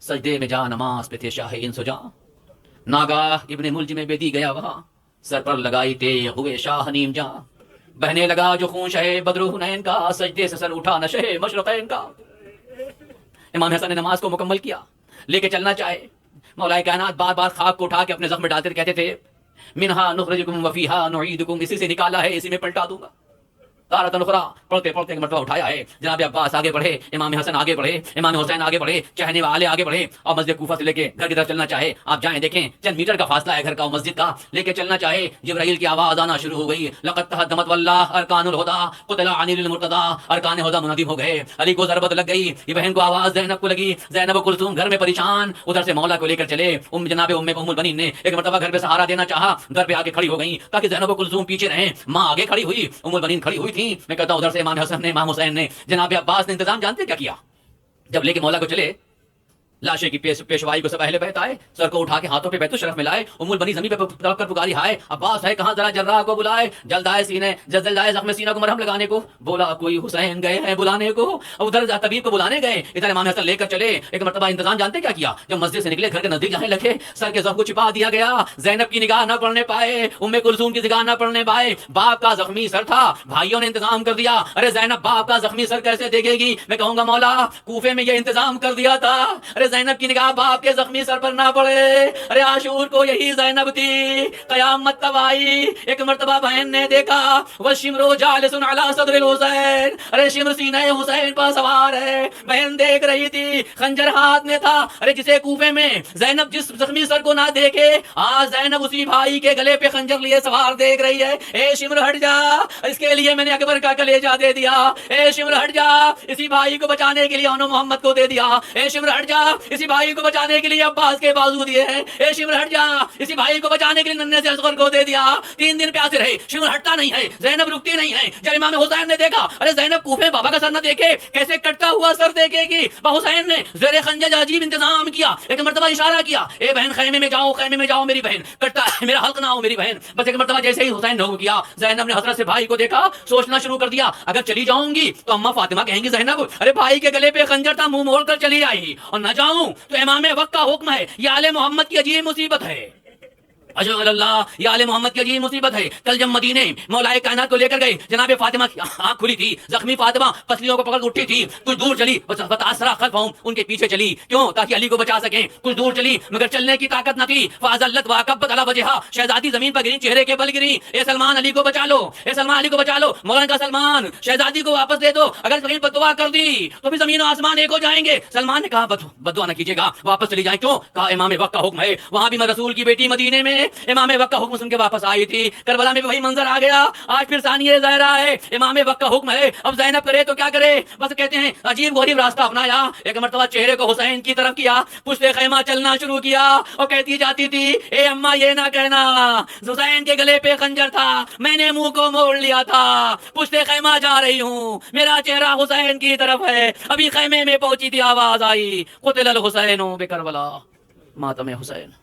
سجدے میں جا نماز پہ تھے شاہ انس و جاں. ناگاہ ابن ملجم میں بیدی گیا وہاں, سر پر لگائی تے ہوئے شاہ نیم جاں. بہنے لگا جو خون شہ بدر حنین کا, سجدے سے سر اٹھا نشہ مشرقین کا. امام حسن نے نماز کو مکمل کیا, لے کے چلنا چاہے. مولا کائنات بار بار خاک کو اٹھا کے اپنے زخم میں ڈالتے کہتے تھے منہا نخرجکم وفیہا نعیدکم, اسی سے نکالا ہے اسی میں پلٹا دوں گا. تارۃ اخری پڑھتے پڑھتے ایک مرتبہ اٹھایا ہے. جناب عباس آگے بڑھے, امام حسن آگے بڑھے, امام حسین آگے بڑھے, چہنے والے آگے بڑھے, اور مسجد کوفہ سے لے کے گھر کی طرف چلنا چاہے. آپ جائیں دیکھیں چند میٹر کا فاصلہ ہے گھر کا اور مسجد کا. لے کے چلنا چاہے جبرائیل کی آواز آنا شروع ہو گئی. لقد تہدمت واللہ ارکان الہدی قتل علی المرتضی. ارکان ہدی منہدم ہو گئے. علی کو ضربت لگ گئی. یہ بہن کو آواز زینب کو لگی. زینب کلثوم گھر میں پریشان, ادھر سے مولا کو لے کر چلے. جناب ام البنین نے ایک مرتبہ گھر پہ سہارا دینا چاہا, گھر پہ آ کے کھڑی ہو گئی تاکہ زینب کلثوم پیچھے رہیں. ماں آگے کھڑی ہوئی, ام البنین کھڑی ہوئی تھی. میں کہتا ہوں ادھر سے امام حسن نے, امام حسین نے, جناب عباس نے انتظام جانتے کیا کیا؟ جب لے کے مولا کو چلے, لاشے کی پیشوائی کو سب اہل بیت آئے, سر کو اٹھا کے ہاتھوں پہ بیت الشرف میں لائے. ام البنی زمین پہ رکھ کر پکاری ہائے عباس ہے کہاں, ذرا جراح کو بلائے. جلد آئے سینے, جلد آئے زخم سینہ کو مرہم لگانے کو. بولا کوئی حسین گئے ہیں بلانے کو. ادھر طبیب کو بلانے گئے, ادھر امام حسن لے کر چلے. ایک مرتبہ انتظام جانتے کیا کیا؟ جب مسجد سے نکلے گھر کے نزدیک جانے لگے, سر کے زخم کو چھپا دیا گیا. زینب کی نگاہ نہ پڑنے پائے, ام کلثوم کی نگاہ نہ پڑنے پائے. باپ کا زخمی سر تھا, بھائیوں نے انتظام کر دیا. ارے زینب باپ کا زخمی سر کیسے دیکھے گی؟ میں کہوں گا مولا کوفے میں یہ انتظام کر دیا تھا. ارے زینب کی نگاہ آپ کے زخمی سر پر نہ پڑے. ارے عاشور کو یہی زینب تھی. قیامت تب آئی, ایک مرتبہ بہن نے دیکھا والشمر جالس علی صدر الحسین. ارے شمر سینہ حسین پر سوار ہے. بہن دیکھ رہی تھی, خنجر ہاتھ میں تھا. ارے جسے کوفے میں زینب جس زخمی سر کو نہ دیکھے, آج زینب اسی بھائی کے گلے پہ خنجر لیے سوار دیکھ رہی ہے. اے شمر ہٹ جا, اس کے لیے میں نے اکبر کا کلیجہ دے دیا. اے شمر ہٹ جا, اسی بھائی کو بچانے کے لیے انہوں محمد کو دے دیا. اے شمر ہٹ جا, اسی بھائی کو بچانے کے لیے عباس کے بازو دیے ہیں، اے شمر ہٹ جا، اسی بھائی کو بچانے کے لیے ننھے سے اصغر کو دے دیا، 3 دن پیاسے رہے، شمر ہٹتا نہیں ہے، زینب رکتی نہیں ہے۔ جب امام حسین نے دیکھا، ارے زینب کوفے بابا کا سر نہ دیکھے، کیسے کٹتا ہوا سر دیکھے گی، حسین نے زیر خنجر عجیب انتظام کیا، ایک مرتبہ اشارہ کیا، اے بہن خیمے میں جاؤ، خیمے میں جاؤ میری بہن، کٹتا ہے میرا حلق نہ ہو میری بہن۔ بس ایک مرتبہ جیسے ہی حسین نے حکم کیا، زینب نے حضرت سے بھائی کو دیکھا، سوچنا شروع کر دیا، اگر چلی جاؤں گی تو اماں فاطمہ کہیں گی زینب ارے بھائی کے گلے پہ خنجر تھا، منہ موڑ کر چلی آئی، اور نہ جاؤں تو امام وقت کا حکم ہے، یہ آل محمد کی عجیب مصیبت ہے۔ اجل اللہ، یہ آل محمد کی عجیب مصیبت ہے۔ کل جب مدینے مولا کائنات کو لے کر گئے، جناب فاطمہ کی آنکھ کھلی تھی، زخمی فاطمہ پسلیوں کو پکڑ اٹھی تھی، کچھ دور چلی، فتأثر خلفہم، ان کے پیچھے چلی، کیوں؟ تاکہ علی کو بچا سکیں، کچھ دور چلی مگر چلنے کی طاقت نہ تھی، فاضلت واکبت علی وجہا، شہزادی زمین پر گری، چہرے کے بل گری، اے سلمان علی کو بچا لو، اے سلمان علی کو بچا لو، مولانا کا سلمان شہزادی کو واپس دے دو، اگر زمین پر دعا کر دی تو بھی زمین و آسمان ایک ہو جائیں گے۔ سلمان نے کہا بدعا نہ کیجیے گا، واپس چلی جائیں، کیوں؟ کہا امام وقت کا حکم ہے، وہاں بھی میں رسول کی بیٹی مدینے میں امام وقت کا حکم سن کے واپس آئی تھی، کربلا میں بھی وہی منظر آ گیا، آج پھر ثانیہ زہرا ہے، امام وقت کا حکم ہے، اب زینب کرے تو کیا کرے؟ بس کہتے ہیں عجیب غریب راستہ اپنایا، ایک مرتبہ چہرے کو حسین کی طرف کیا، پشت خیمہ چلنا شروع کیا، اور کہتی جاتی تھی اے اماں یہ نہ کہنا حسین کے گلے پہ خنجر تھا، میں نے منہ کو موڑ لیا تھا، پشت خیمہ جا رہی ہوں، میرا چہرہ حسین کی طرف ہے، ابھی خیمے میں پہنچی تھی آواز آئی قتل الحسین بکربلا، ماتم حسین۔